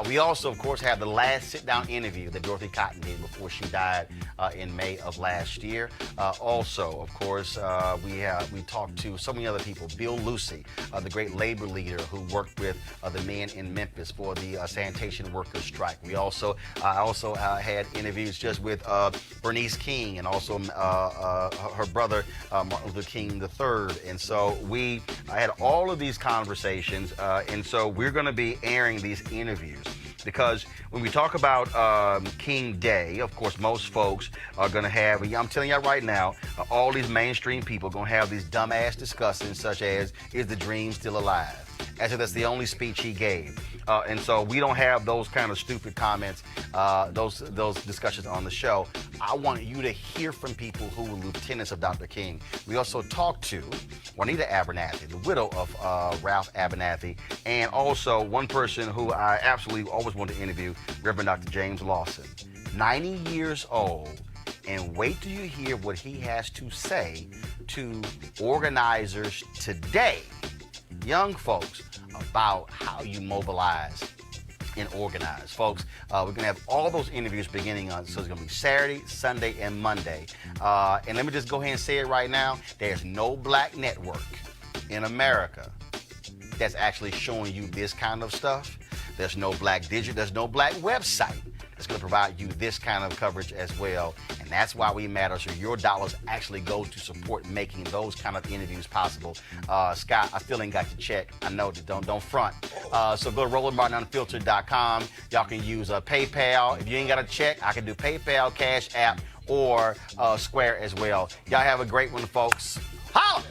We also, of course, have the last sit-down interview that Dorothy Cotton did before she died in May of last year. Also, of course, we talked to so many other people. Bill Lucy, the great labor leader who worked with the men in Memphis for the sanitation workers strike. I also had interviews just with Bernice King and also her brother Martin Luther King III. And so I had all of these conversations, and so we're going to be airing these interviews. Because when we talk about King Day, of course, most folks are going to have, I'm telling you right now, all these mainstream people are going to have these dumbass discussions such as, is the dream still alive? As if that's the only speech he gave. And so we don't have those kind of stupid comments, those discussions on the show. I want you to hear from people who were lieutenants of Dr. King. We also talked to Juanita Abernathy, the widow of Ralph Abernathy, and also one person who I absolutely always wanted to interview, Reverend Dr. James Lawson, 90 years old. And wait till you hear what he has to say to organizers today, young folks, about how you mobilize and organize. Folks, we're going to have all those interviews beginning on, so it's going to be Saturday, Sunday, and Monday. And let me just go ahead and say it right now. There's no black network in America that's actually showing you this kind of stuff. There's no black there's no black website that's going to provide you this kind of coverage as well. And that's why we matter. So your dollars actually go to support making those kind of interviews possible. Scott, I still ain't got your check. I know that don't front. So go to RolandMartinUnfiltered.com. Y'all can use PayPal. If you ain't got a check, I can do PayPal, Cash App, or Square as well. Y'all have a great one, folks. Holla!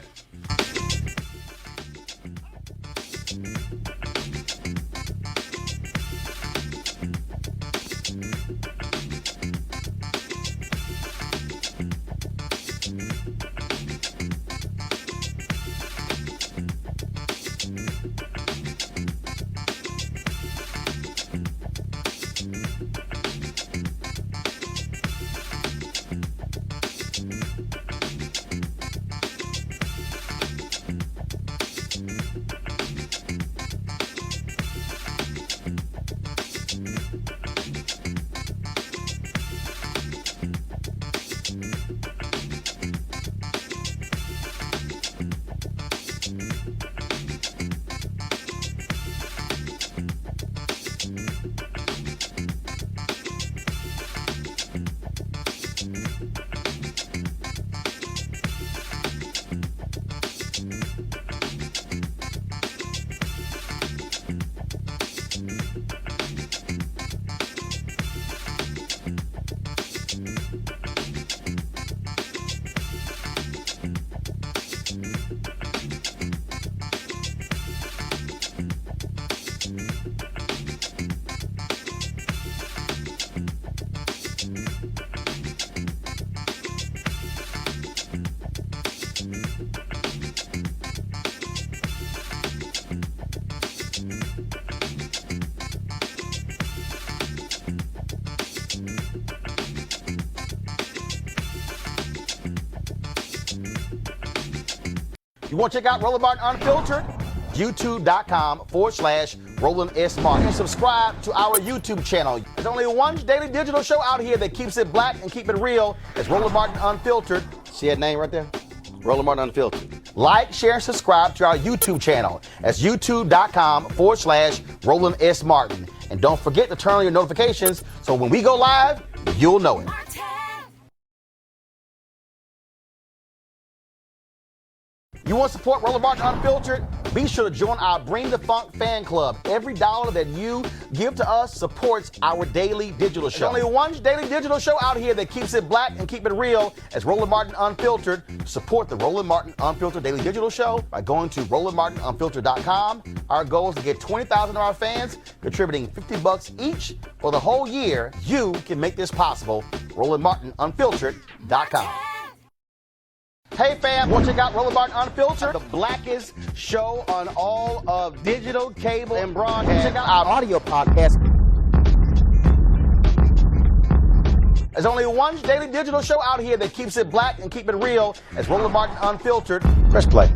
You want to check out Roland Martin Unfiltered? YouTube.com/Roland Roland S. Martin. And subscribe to our YouTube channel. There's only one daily digital show out here that keeps it black and keep it real. It's Roland Martin Unfiltered. See that name right there? Roland Martin Unfiltered. Like, share, and subscribe to our YouTube channel. That's youtube.com/Roland S. Martin. And don't forget to turn on your notifications so when we go live, you'll know it. You want to support Roland Martin Unfiltered? Be sure to join our Bring the Funk fan club. Every dollar that you give to us supports our daily digital show. There's only one daily digital show out here that keeps it black and keep it real. It's Roland Martin Unfiltered. Support the Roland Martin Unfiltered daily digital show by going to RolandMartinUnfiltered.com. Our goal is to get 20,000 of our fans contributing $50 each for the whole year. You can make this possible. RolandMartinUnfiltered.com. Hey fam, want to check out Roland Martin Unfiltered, the blackest show on all of digital, cable, and broadcast. Check out our audio podcast. There's only one daily digital show out here that keeps it black and keep it real. It's Roland Martin Unfiltered. Press play.